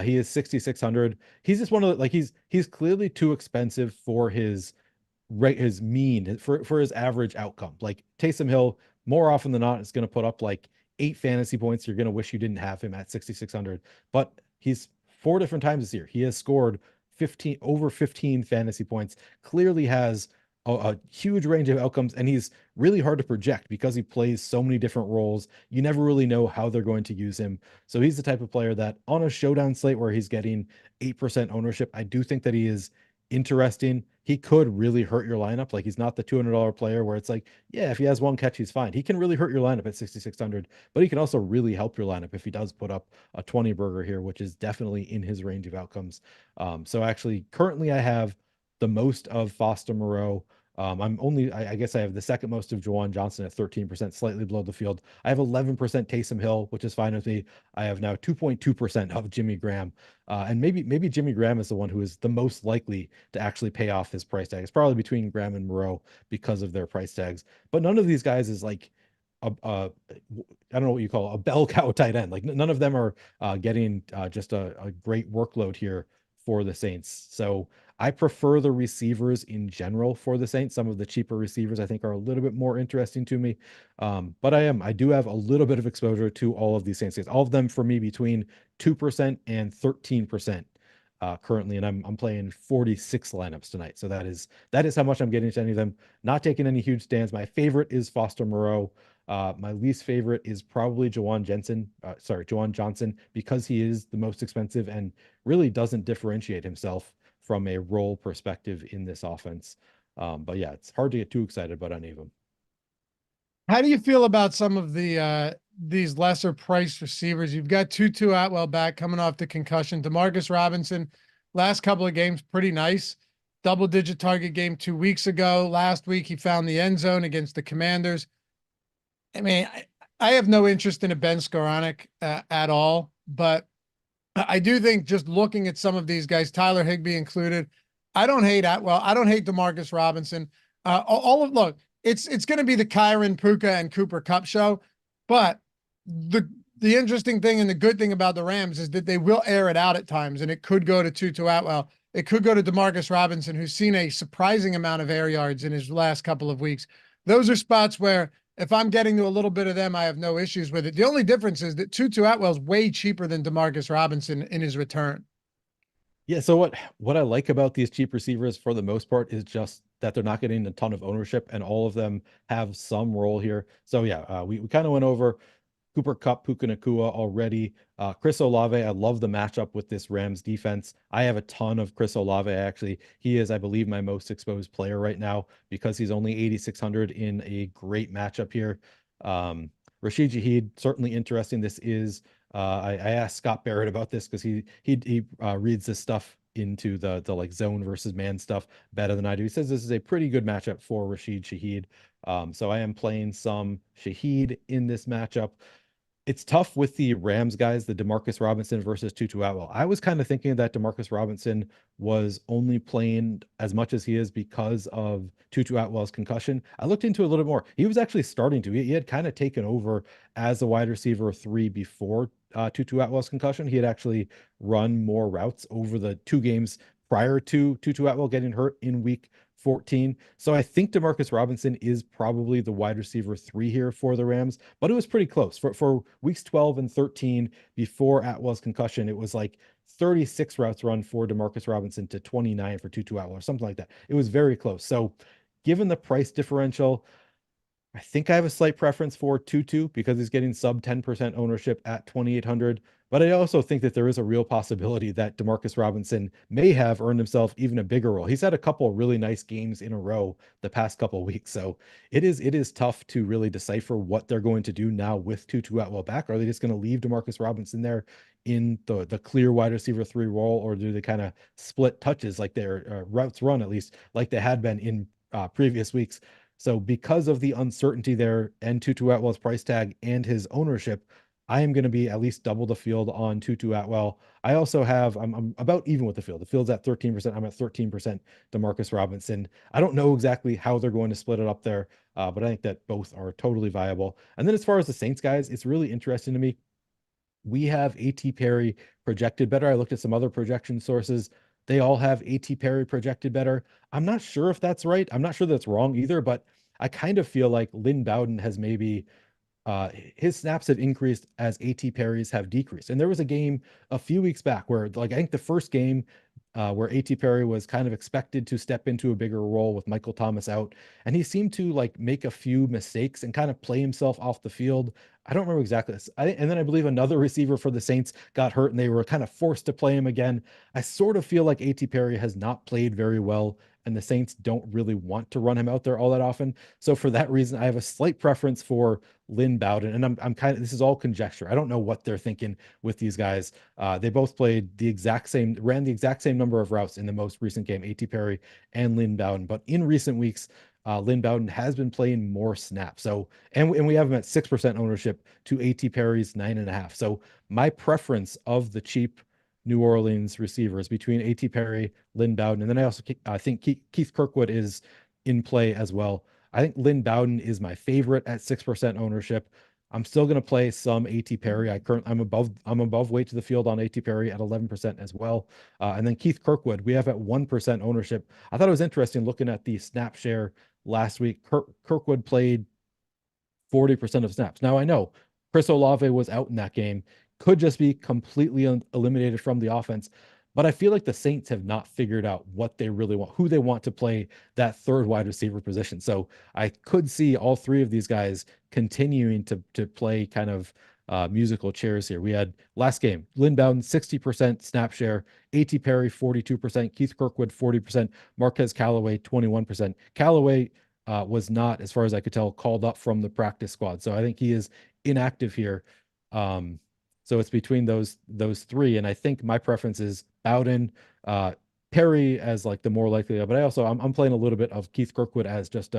He is 6,600. He's just one of the, like he's clearly too expensive for his mean for his average outcome. Like Taysom Hill, more often than not, is going to put up like 8 fantasy points. You're going to wish you didn't have him at 6,600. But he's 4 different times this year. He has scored over 15 fantasy points. Clearly has a huge range of outcomes, and he's really hard to project because he plays so many different roles. You never really know how they're going to use him. So he's the type of player that on a showdown slate where he's getting 8% ownership, I do think that he is interesting. he could really hurt your lineup. Like he's not the $200 player where it's like, yeah, if he has one catch, he's fine. He can really hurt your lineup at 6,600, but he can also really help your lineup if he does put up a 20 burger here, which is definitely in his range of outcomes. So actually, currently I have the most of Foster Moreau. I guess I have the second most of Juwan Johnson at 13%, slightly below the field. I have 11% Taysom Hill, which is fine with me. I have now 2.2% of Jimmy Graham. And maybe Jimmy Graham is the one who is the most likely to actually pay off his price tag. It's probably between Graham and Moreau because of their price tags. But none of these guys is like I don't know what you call a bell cow tight end. Like none of them are getting just a great workload here for the Saints. So I prefer the receivers in general for the Saints. Some of the cheaper receivers I think are a little bit more interesting to me. But I do have a little bit of exposure to all of these Saints. All of them for me between 2% and 13% currently, and I'm playing 46 lineups tonight. So that is how much I'm getting to any of them. Not taking any huge stands. My favorite is Foster Moreau. My least favorite is probably Juwan Johnson, because he is the most expensive and really doesn't differentiate himself from a role perspective in this offense. But yeah, it's hard to get too excited about any of them. How do you feel about some of these lesser priced receivers? You've got Tutu Atwell back coming off the concussion. Demarcus Robinson, last couple of games, pretty nice. Double-digit target game 2 weeks ago. Last week, he found the end zone against the Commanders. I mean, I have no interest in a Ben Skoranek at all, but I do think just looking at some of these guys, Tyler Higbee included, I don't hate Atwell. I don't hate Demarcus Robinson. Look, it's going to be the Kyren, Puka, and Cooper Kupp show, but the interesting thing and the good thing about the Rams is that they will air it out at times, and it could go to Tutu Atwell. It could go to Demarcus Robinson, who's seen a surprising amount of air yards in his last couple of weeks. Those are spots where if I'm getting to a little bit of them, I have no issues with it. The only difference is that Tutu Atwell's way cheaper than Demarcus Robinson in his return. Yeah, so what I like about these cheap receivers for the most part is just that they're not getting a ton of ownership, and all of them have some role here. So yeah, we kind of went over Cooper Kupp, Puka Nacua already. Chris Olave, I love the matchup with this Rams defense. I have a ton of Chris Olave, actually. He is, I believe, my most exposed player right now because he's only 8,600 in a great matchup here. Rashid Shaheed, certainly interesting. This is, I asked Scott Barrett about this because he reads this stuff into the like zone versus man stuff better than I do. He says this is a pretty good matchup for Rashid Shaheed. So I am playing some Shaheed in this matchup. It's tough with the Rams guys, the Demarcus Robinson versus Tutu Atwell. I was kind of thinking that Demarcus Robinson was only playing as much as he is because of Tutu Atwell's concussion. I looked into it a little bit more. He was actually starting to. He had kind of taken over as the wide receiver 3 before Tutu Atwell's concussion. He had actually run more routes over the 2 games prior to Tutu Atwell getting hurt in week 14. So I think Demarcus Robinson is probably the wide receiver 3 here for the Rams, but it was pretty close for weeks 12 and 13 before Atwell's concussion. It was like 36 routes run for Demarcus Robinson to 29 for Tutu Atwell or something like that. It was very close. So given the price differential, I think I have a slight preference for Tutu because he's getting sub 10% ownership at 2,800. But I also think that there is a real possibility that Demarcus Robinson may have earned himself even a bigger role. He's had a couple of really nice games in a row the past couple of weeks. So it is tough to really decipher what they're going to do now with Tutu Atwell back. Are they just going to leave Demarcus Robinson there in the clear wide receiver 3 role, or do they kind of split touches like their routes run, at least like they had been in previous weeks? So because of the uncertainty there and Tutu Atwell's price tag and his ownership, I am going to be at least double the field on Tutu Atwell. I also have, I'm about even with the field. The field's at 13%. I'm at 13% Demarcus Robinson. I don't know exactly how they're going to split it up there, but I think that both are totally viable. And then as far as the Saints guys, it's really interesting to me. We have A.T. Perry projected better. I looked at some other projection sources. They all have A.T. Perry projected better. I'm not sure if that's right. I'm not sure that's wrong either, but I kind of feel like Lynn Bowden has maybe his snaps have increased as A.T. Perry's have decreased. And there was a game a few weeks back where, like, I think the first game where A.T. Perry was kind of expected to step into a bigger role with Michael Thomas out, and he seemed to like make a few mistakes and kind of play himself off the field. I don't remember exactly this. And then I believe another receiver for the Saints got hurt and they were kind of forced to play him again. I sort of feel like A.T. Perry has not played very well and the Saints don't really want to run him out there all that often. So for that reason, I have a slight preference for Lynn Bowden, and I'm kind of, this is all conjecture. I don't know what they're thinking with these guys. They both ran the exact same number of routes in the most recent game, A.T. Perry and Lynn Bowden. But in recent weeks, Lynn Bowden has been playing more snaps. So, and we have him at 6% ownership to A.T. Perry's 9.5. So my preference of the cheap New Orleans receivers between A.T. Perry, Lynn Bowden, and then I also think Keith Kirkwood is in play as well. I think Lynn Bowden is my favorite at 6% ownership. I'm still going to play some A.T. Perry. I'm above weight to the field on A.T. Perry at 11% as well. And then Keith Kirkwood, we have at 1% ownership. I thought it was interesting looking at the snap share last week. Kirkwood played 40% of snaps. Now I know Chris Olave was out in that game, could just be completely eliminated from the offense. But I feel like the Saints have not figured out what they really want, who they want to play that third wide receiver position. So I could see all three of these guys continuing to play kind of musical chairs here. We had last game, Lynn Bowden, 60% snap share, A.T. Perry, 42%, Keith Kirkwood, 40%, Marquez Callaway, 21%. Callaway was not, as far as I could tell, called up from the practice squad. So I think he is inactive here. So it's between those three, and I think my preference is Bowden, Perry as like the more likely, but I'm playing a little bit of Keith Kirkwood as just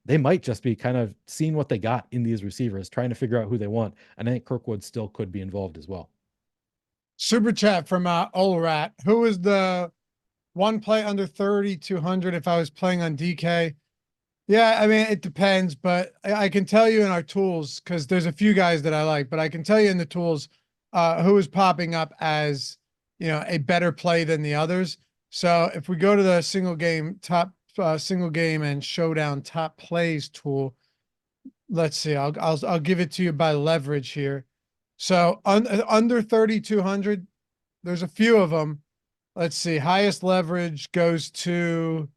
they might just be kind of seeing what they got in these receivers, trying to figure out who they want, and I think Kirkwood still could be involved as well. Super chat from Olrat. Who is the one play under 3,200 if I was playing on DK? Yeah, I mean, it depends, but I can tell you in our tools, because there's a few guys that I like, but I can tell you in the tools who is popping up as, a better play than the others. So if we go to the single game and Showdown top plays tool, let's see, I'll give it to you by leverage here. So under 3,200, there's a few of them. Let's see, highest leverage goes to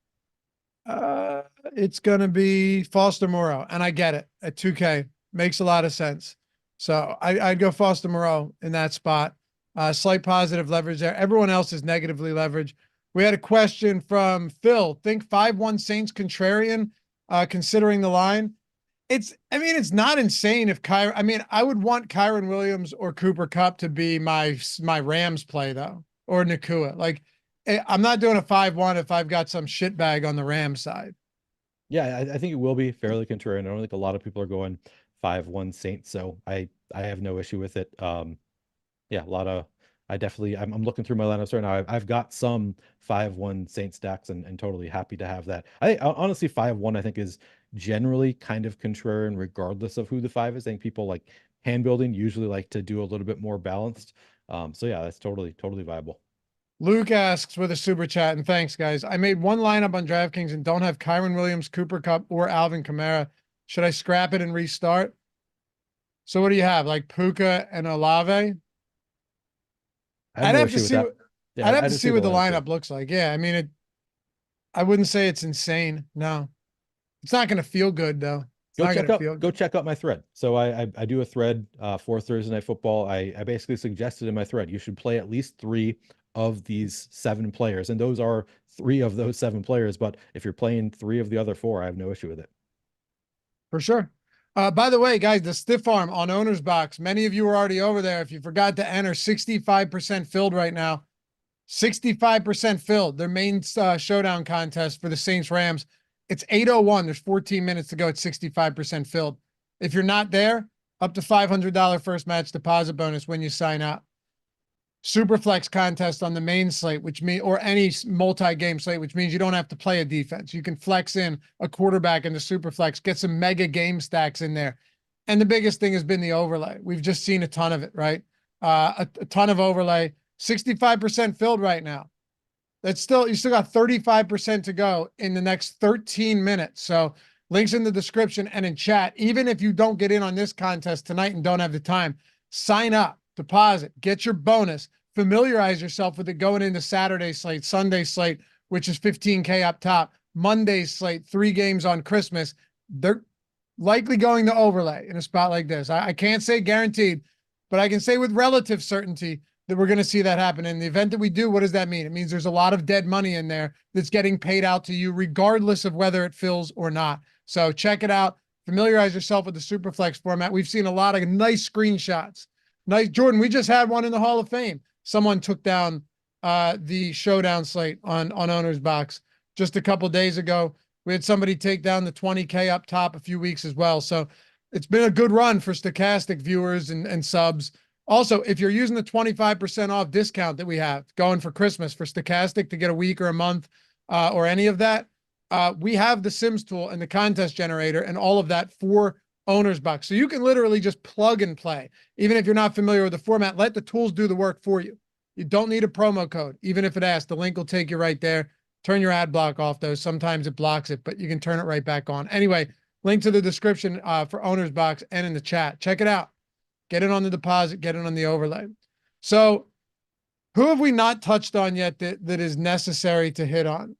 it's gonna be Foster Moreau, and I get it at 2K, makes a lot of sense. So I'd go Foster Moreau in that spot. Slight positive leverage there. Everyone else is negatively leveraged. We had a question from Phil. Think 5-1 Saints contrarian, considering the line. It's not insane if I would want Kyren Williams or Cooper Kupp to be my Rams play though, or Nakua. Like, I'm not doing a 5-1 if I've got some shitbag on the Rams side. Yeah, I think it will be fairly contrarian. I don't think a lot of people are going 5-1 Saints, so I have no issue with it. Yeah, I'm looking through my lineups right now. I've got some 5-1 Saints stacks and totally happy to have that. I honestly 5-1 I think is generally kind of contrarian regardless of who the 5 is. I think people like hand building usually like to do a little bit more balanced. So yeah, that's totally viable. Luke asks with a super chat, and thanks, guys. I made one lineup on DraftKings and don't have Kyren Williams, Cooper Kupp, or Alvin Kamara. Should I scrap it and restart? So what do you have? Like Puka and Olave? I'd have to see. Yeah, I'd have to see what the lineup looks like. Yeah, I mean, I wouldn't say it's insane. No, it's not going to feel good though. Go check out my thread. So I do a thread for Thursday Night Football. I basically suggested in my thread you should play at least 3 of these 7 players, and those are 3 of those 7 players. But if you're playing 3 of the other 4, I have no issue with it. For sure. By the way, guys, the stiff arm on OwnersBox, many of you are already over there. If you forgot to enter, 65% filled right now. 65% filled. Their main showdown contest for the Saints Rams. It's 8:01. There's 14 minutes to go. It's 65% filled. If you're not there, up to $500 first match deposit bonus when you sign up. Superflex contest on the main slate, or any multi-game slate, which means you don't have to play a defense. You can flex in a quarterback in the Superflex, get some mega game stacks in there. And the biggest thing has been the overlay. We've just seen a ton of it, right? A ton of overlay, 65% filled right now. You still got 35% to go in the next 13 minutes. So links in the description and in chat. Even if you don't get in on this contest tonight and don't have the time, sign up. Deposit, get your bonus, familiarize yourself with it going into Saturday slate, Sunday slate, which is 15K up top, Monday slate, 3 games on Christmas. They're likely going to overlay in a spot like this. I can't say guaranteed, but I can say with relative certainty that we're going to see that happen. In the event that we do, what does that mean? It means there's a lot of dead money in there that's getting paid out to you, regardless of whether it fills or not. So check it out. Familiarize yourself with the Superflex format. We've seen a lot of nice screenshots. Nice, Jordan. We just had one in the Hall of Fame. Someone took down the Showdown slate on OwnersBox just a couple days ago. We had somebody take down the 20K up top a few weeks as well. So it's been a good run for Stochastic viewers and subs. Also, if you're using the 25% off discount that we have going for Christmas for Stochastic to get a week or a month or any of that, we have the Sims tool and the contest generator and all of that for OwnersBox. So you can literally just plug and play. Even if you're not familiar with the format, let the tools do the work for you. You don't need a promo code. Even if it asks, the link will take you right there. Turn your ad block off, though. Sometimes it blocks it, but you can turn it right back on. Anyway, link to the description for OwnersBox and in the chat. Check it out. Get it on the deposit, get it on the overlay. So who have we not touched on yet that is necessary to hit on?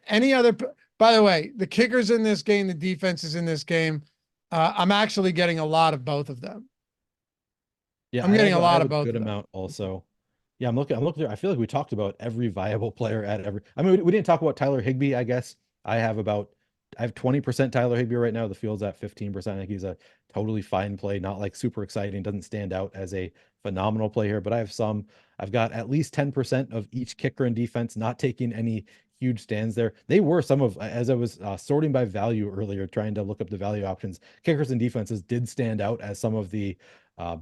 Any other, by the way, the kickers in this game, the defenses in this game, I'm actually getting a lot of both of them. Yeah, I'm getting a lot of both. Good amount also. Yeah, I'm looking there. I feel like we talked about every viable player at every. I mean, we didn't talk about Tyler Higbee, I guess. I have 20% Tyler Higbee right now. The field's at 15%. I think he's a totally fine play, not like super exciting, doesn't stand out as a phenomenal play here, but I have some. I've got at least 10% of each kicker and defense, not taking any huge stands there. They were some of, as I was sorting by value earlier, trying to look up the value options, kickers and defenses did stand out as some of the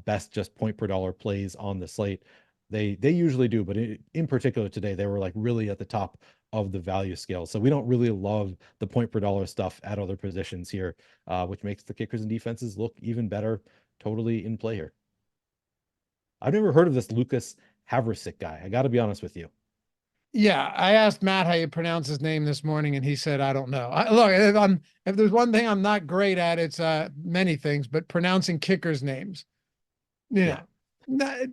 best just point per dollar plays on the slate. They usually do, but in particular today, they were like really at the top of the value scale. So we don't really love the point per dollar stuff at other positions here, which makes the kickers and defenses look even better, totally in play here. I've never heard of this Lucas Haversick guy. I got to be honest with you. Yeah, I asked Matt how you pronounce his name this morning, and he said, I don't know. Look, if there's one thing I'm not great at, it's many things, but pronouncing kickers' names. You know,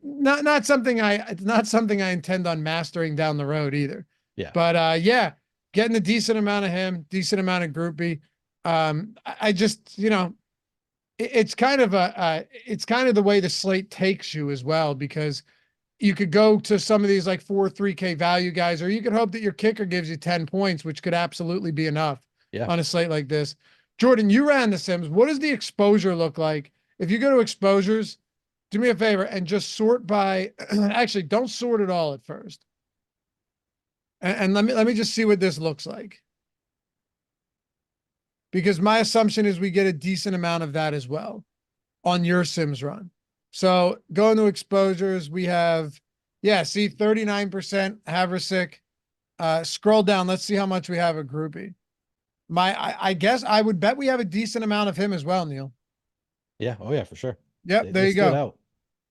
not something it's not something I intend on mastering down the road either. Yeah. But yeah, getting a decent amount of him, decent amount of groupie. I just, it's kind of the way the slate takes you as well, because you could go to some of these like 3K value guys, or you could hope that your kicker gives you 10 points, which could absolutely be enough on a slate like this. Jordan, you ran the Sims. What does the exposure look like? If you go to exposures, do me a favor and just sort by, actually don't sort it all at first. And let me just see what this looks like. Because my assumption is we get a decent amount of that as well on your Sims run. So going to exposures, we have, see 39% Haversick. Scroll down. Let's see how much we have a groupie. I guess I would bet we have a decent amount of him as well, Neil. Yeah. Oh yeah, for sure. Yep. There you go.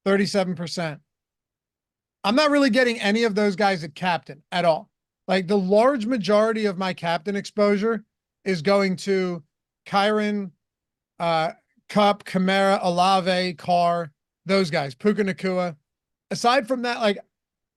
37%. I'm not really getting any of those guys at captain at all. Like the large majority of my captain exposure is going to Kyren, Cup, Kamara, Olave, Carr, those guys, Puka Nacua. Aside from that, like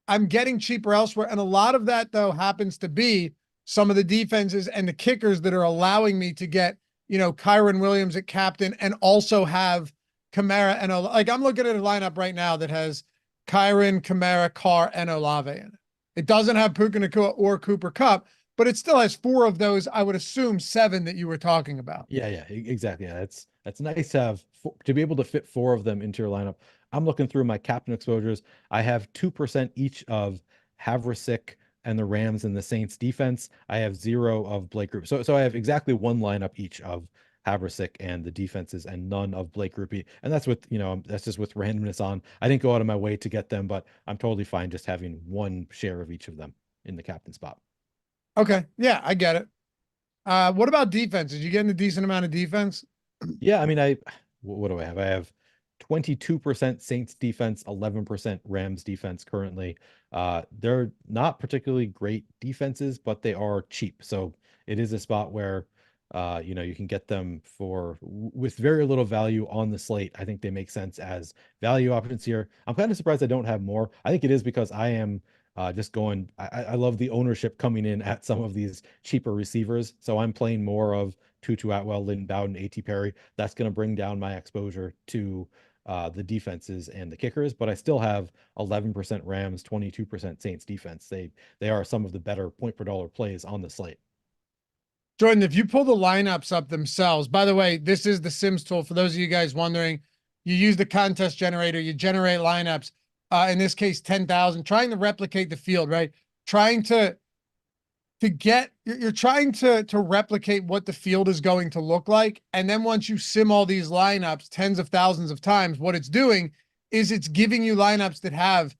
I'm getting cheaper elsewhere. And a lot of that though happens to be some of the defenses and the kickers that are allowing me to get, Kyren Williams at captain and also have Kamara and like I'm looking at a lineup right now that has Kyren, Kamara, Carr, and Olave in it. It doesn't have Puka Nacua or Cooper Kupp, but it still has 4 of those. I would assume 7 that you were talking about. Yeah, exactly. Yeah, that's nice to have to be able to fit 4 of them into your lineup. I'm looking through my captain exposures. I have 2% each of Haversick and the Rams and the Saints defense. I have 0 of Blake Group. So I have exactly 1 lineup each of Haversick and the defenses and none of Blake Groupie. And that's with, that's just with randomness on. I didn't go out of my way to get them, but I'm totally fine just having 1 share of each of them in the captain spot. Okay. Yeah, I get it. What about defense? Did you get a decent amount of defense? Yeah. I mean, what do I have? I have 22% Saints defense, 11% Rams defense currently. They're not particularly great defenses, but they are cheap. So it is a spot where, you can get them with very little value on the slate. I think they make sense as value options here. I'm kind of surprised I don't have more. I think it is because I am just going, I love the ownership coming in at some of these cheaper receivers. So I'm playing more of Tutu Atwell, Lynn Bowden, A.T. Perry. That's going to bring down my exposure to the defenses and the kickers, but I still have 11% Rams, 22% Saints defense. They are some of the better point per dollar plays on the slate. Jordan, if you pull the lineups up themselves, by the way, this is the Sims tool. For those of you guys wondering, you use the contest generator, you generate lineups, in this case, 10,000, trying to replicate the field, right? Trying to get, you're trying to replicate what the field is going to look like. And then once you sim all these lineups tens of thousands of times, what it's doing is it's giving you lineups that have,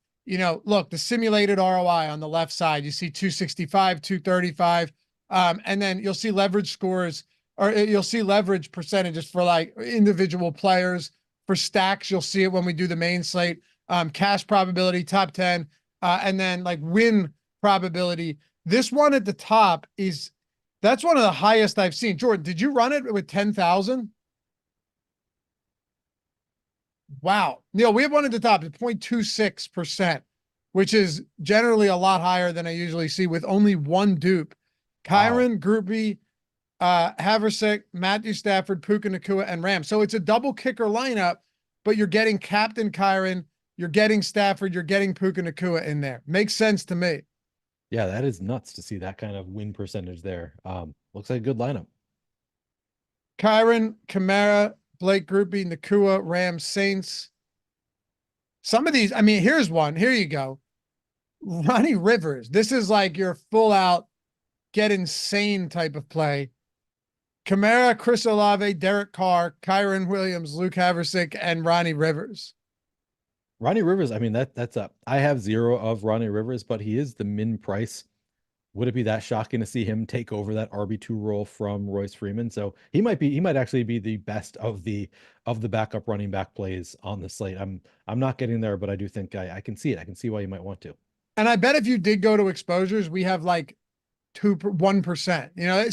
look, the simulated ROI on the left side, you see 265, 235. And then you'll see leverage scores, or you'll see leverage percentages for like individual players. For stacks, you'll see it when we do the main slate. Cash probability, top 10, and then like win probability. This one at the top that's one of the highest I've seen. Jordan, did you run it with 10,000? Wow. Neil, we have one at the top at 0.26%, which is generally a lot higher than I usually see with only one dupe. Kyren, Groupie, Haversick, Matthew Stafford, Puka Nacua, and Ram. So it's a double kicker lineup, but you're getting Captain Kyren, you're getting Stafford, you're getting Puka Nacua in there. Makes sense to me. Yeah, that is nuts to see that kind of win percentage there. Looks like a good lineup. Kyren, Kamara, Blake Groupie, Nacua, Rams, Saints. Some of these, I mean, here's one. Here you go. Ronnie Rivers. This is like your full out get insane type of play. Kamara, Chris Olave, Derek Carr, Kyren Williams, Luke Haversick, and Ronnie Rivers. Ronnie Rivers, I mean, that's up. I have 0 of Ronnie Rivers, but he is the min price. Would it be that shocking to see him take over that RB2 role from Royce Freeman? So he might actually be the best of the backup running back plays on the slate. I'm not getting there, but I do think I can see it. I can see why you might want to. And I bet if you did go to exposures, we have like 1%.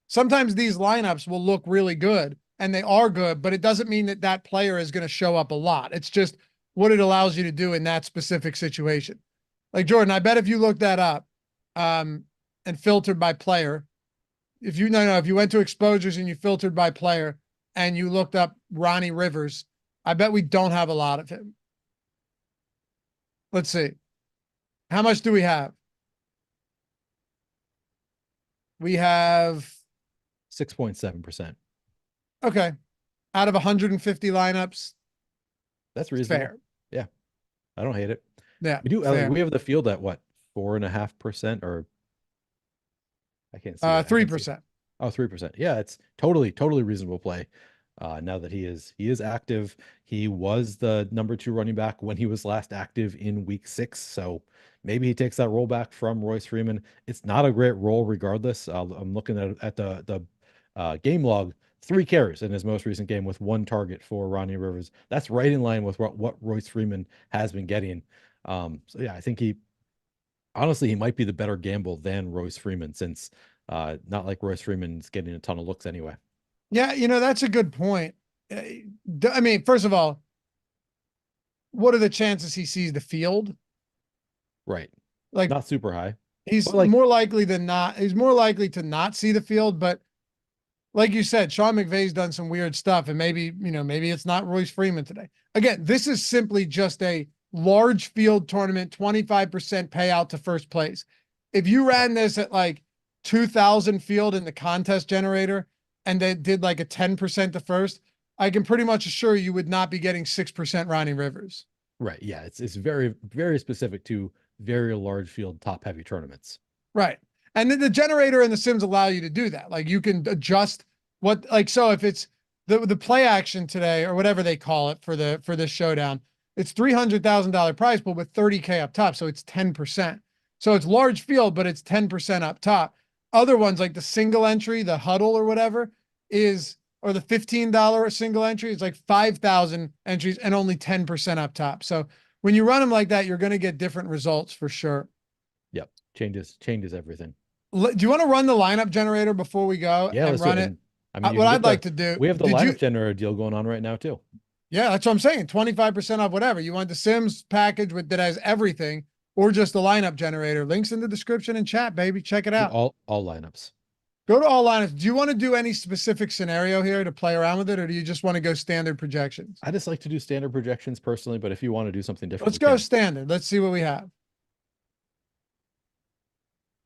Sometimes these lineups will look really good, and they are good, but it doesn't mean that player is going to show up a lot. It's just what it allows you to do in that specific situation. Like Jordan, I bet if you looked that up, and filtered by player, if you went to exposures and you filtered by player and you looked up Ronnie Rivers, I bet we don't have a lot of him. Let's see. How much do we have? We have 6.7%. Okay. Out of 150 lineups. That's reasonable. Fair. Yeah. I don't hate it. Yeah. We have the field at what? 4.5%, or I can't see 3%. Oh, 3%. Yeah, it's totally reasonable play. Now that he is active. He was the number 2 running back when he was last active in week 6. So maybe he takes that role back from Royce Freeman. It's not a great role regardless. I'm looking at the game log. 3 carries in his most recent game with 1 target for Ronnie Rivers. That's right in line with what Royce Freeman has been getting. So yeah, I think honestly, he might be the better gamble than Royce Freeman, since not like Royce Freeman's getting a ton of looks anyway. Yeah, that's a good point. I mean, first of all, what are the chances he sees the field? Right. Like, not super high. He's more likely than not. He's more likely to not see the field, but like you said, Sean McVay's done some weird stuff, and maybe it's not Royce Freeman today. Again, this is simply just a large field tournament, 25% payout to first place. If you ran this at like 2,000 field in the contest generator and they did like a 10% to first, I can pretty much assure you would not be getting 6% Ronnie Rivers. Right. Yeah. It's very, very specific to very large field, top heavy tournaments. Right. And then the generator and the sims allow you to do that. Like you can adjust so if it's the play action today or whatever they call it for this showdown, it's $300,000 prize pool with 30K up top. So it's 10%. So it's large field, but it's 10% up top. Other ones like the single entry, the huddle or whatever or the $15 single entry, it's like 5,000 entries and only 10% up top. So when you run them like that, you're going to get different results for sure. Yep. Changes everything. Do you want to run the lineup generator before we go and run it? I mean, what I'd like to do. We have the lineup generator deal going on right now too. Yeah, that's what I'm saying. 25% off whatever. You want the Sims package that has everything, or just the lineup generator. Links in the description and chat, baby. Check it out. All lineups. Go to all lineups. Do you want to do any specific scenario here to play around with it, or do you just want to go standard projections? I just like to do standard projections personally, but if you want to do something different, let's go standard. Let's see what we have.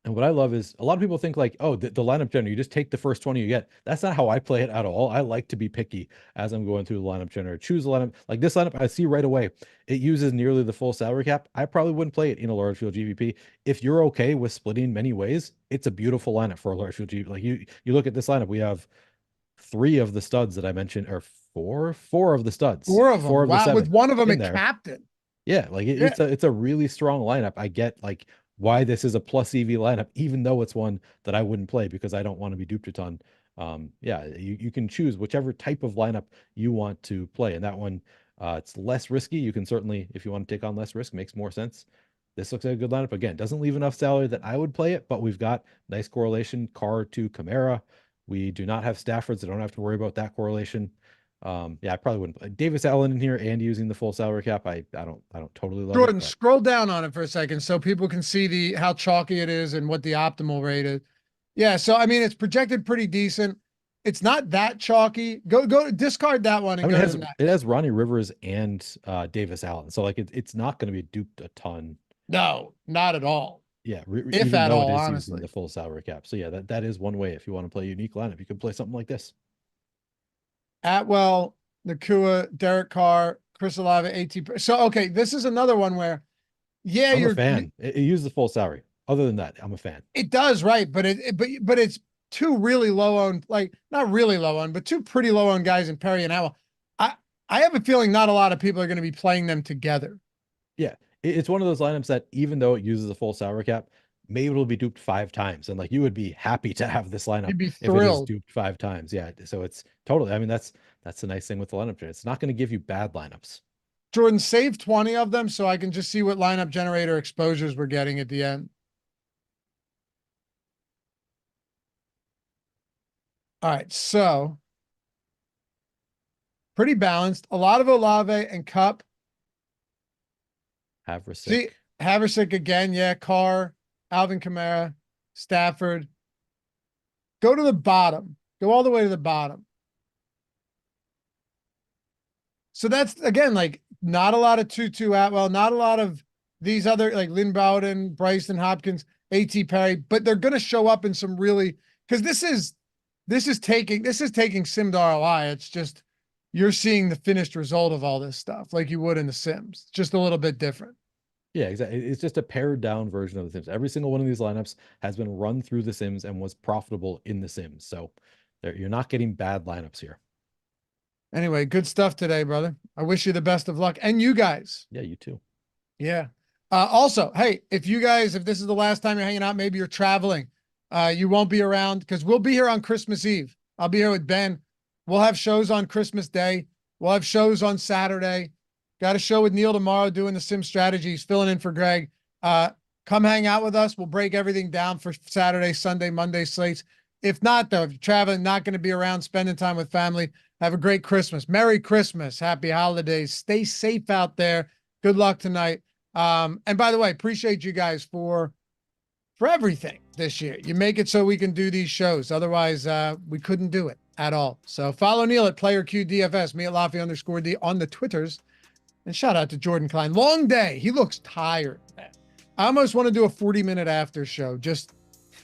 And what I love is a lot of people think like, oh, the lineup generator, you just take the first 20 you get. That's not how I play it at all. I like to be picky as I'm going through the lineup generator. Choose a lineup. Like this lineup, I see right away, it uses nearly the full salary cap. I probably wouldn't play it in a large field GPP. If you're okay with splitting many ways, it's a beautiful lineup for a large field GPP. Like you look at this lineup, we have 3 of the studs that I mentioned, or four of the studs. 4 of them. Four of the 7 with one of them in a captain. Yeah, like it's a really strong lineup. I get like why this is a plus EV lineup, even though it's one that I wouldn't play because I don't want to be duped a ton. Yeah, you can choose whichever type of lineup you want to play. And that one, it's less risky. You can certainly, if you want to take on less risk, makes more sense. This looks like a good lineup. Again, doesn't leave enough salary that I would play it, but we've got nice correlation, Carr to Kamara. We do not have Stafford, so don't have to worry about that correlation. Yeah, I probably wouldn't play Davis Allen in here and using the full salary cap. I don't totally love Jordan, it. scroll down on it for a second so people can see how chalky it is and what the optimal rate is. Yeah, so I mean it's projected pretty decent. It's not that chalky. Go discard that one and it has Ronnie Rivers and Davis Allen. So like it's not going to be duped a ton. No, not at all. Yeah, if at all, honestly. The full salary cap. So yeah, that is one way if you want to play a unique lineup. You could play something like this. Atwell, Nakua, Derek Carr, Chris Olave, AT. So okay, this is another one where, yeah, I'm a fan. It uses the full salary. Other than that, I'm a fan. It does, right? But it's 2 really low owned, like not really low owned, but 2 pretty low owned guys in Perry and Atwell. I have a feeling not a lot of people are going to be playing them together. Yeah, it's one of those lineups that even though it uses a full salary cap, maybe it'll be duped 5 times, and like you would be happy to have this lineup. You'd be thrilled. If it is duped 5 times. Yeah, so it's totally. I mean, that's the nice thing with the lineup generator. It's not going to give you bad lineups. Jordan, save 20 of them so I can just see what lineup generator exposures we're getting at the end. All right, so pretty balanced. A lot of Olave and Cup. Haversick. See, Haversick again. Yeah, Carr, Alvin Kamara, Stafford. Go to the bottom. Go all the way to the bottom. So that's, again, like not a lot of Tutu Atwell, not a lot of these other, like Lynn Bowden, Bryson Hopkins, A.T. Perry, but they're going to show up in some really, because this is taking sim ROI. It's just, you're seeing the finished result of all this stuff like you would in the Sims, just a little bit different. Yeah, exactly. It's just a pared down version of the Sims. Every single one of these lineups has been run through the Sims and was profitable in the Sims. So you're not getting bad lineups here. Anyway, good stuff today, brother. I wish you the best of luck. And you guys. Yeah, you too. Yeah. Also, hey, if this is the last time you're hanging out, maybe you're traveling, you won't be around because we'll be here on Christmas Eve. I'll be here with Ben. We'll have shows on Christmas Day. We'll have shows on Saturday. Got a show with Neil tomorrow doing the Sim strategies, filling in for Greg. Come hang out with us. We'll break everything down for Saturday, Sunday, Monday slates. If not, though, if you're traveling, not going to be around, spending time with family, have a great Christmas. Merry Christmas. Happy holidays. Stay safe out there. Good luck tonight. And by the way, appreciate you guys for everything this year. You make it so we can do these shows. Otherwise, we couldn't do it at all. So follow Neil at PlayerQDFS, me at Laffy_D on the Twitters. And shout out to Jordan Klein. Long day. He looks tired, man. I almost want to do a 40-minute after show. Just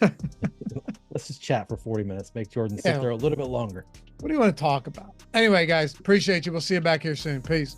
let's just chat for 40 minutes. Make Jordan sit there a little bit longer. What do you want to talk about? Anyway, guys, appreciate you. We'll see you back here soon. Peace.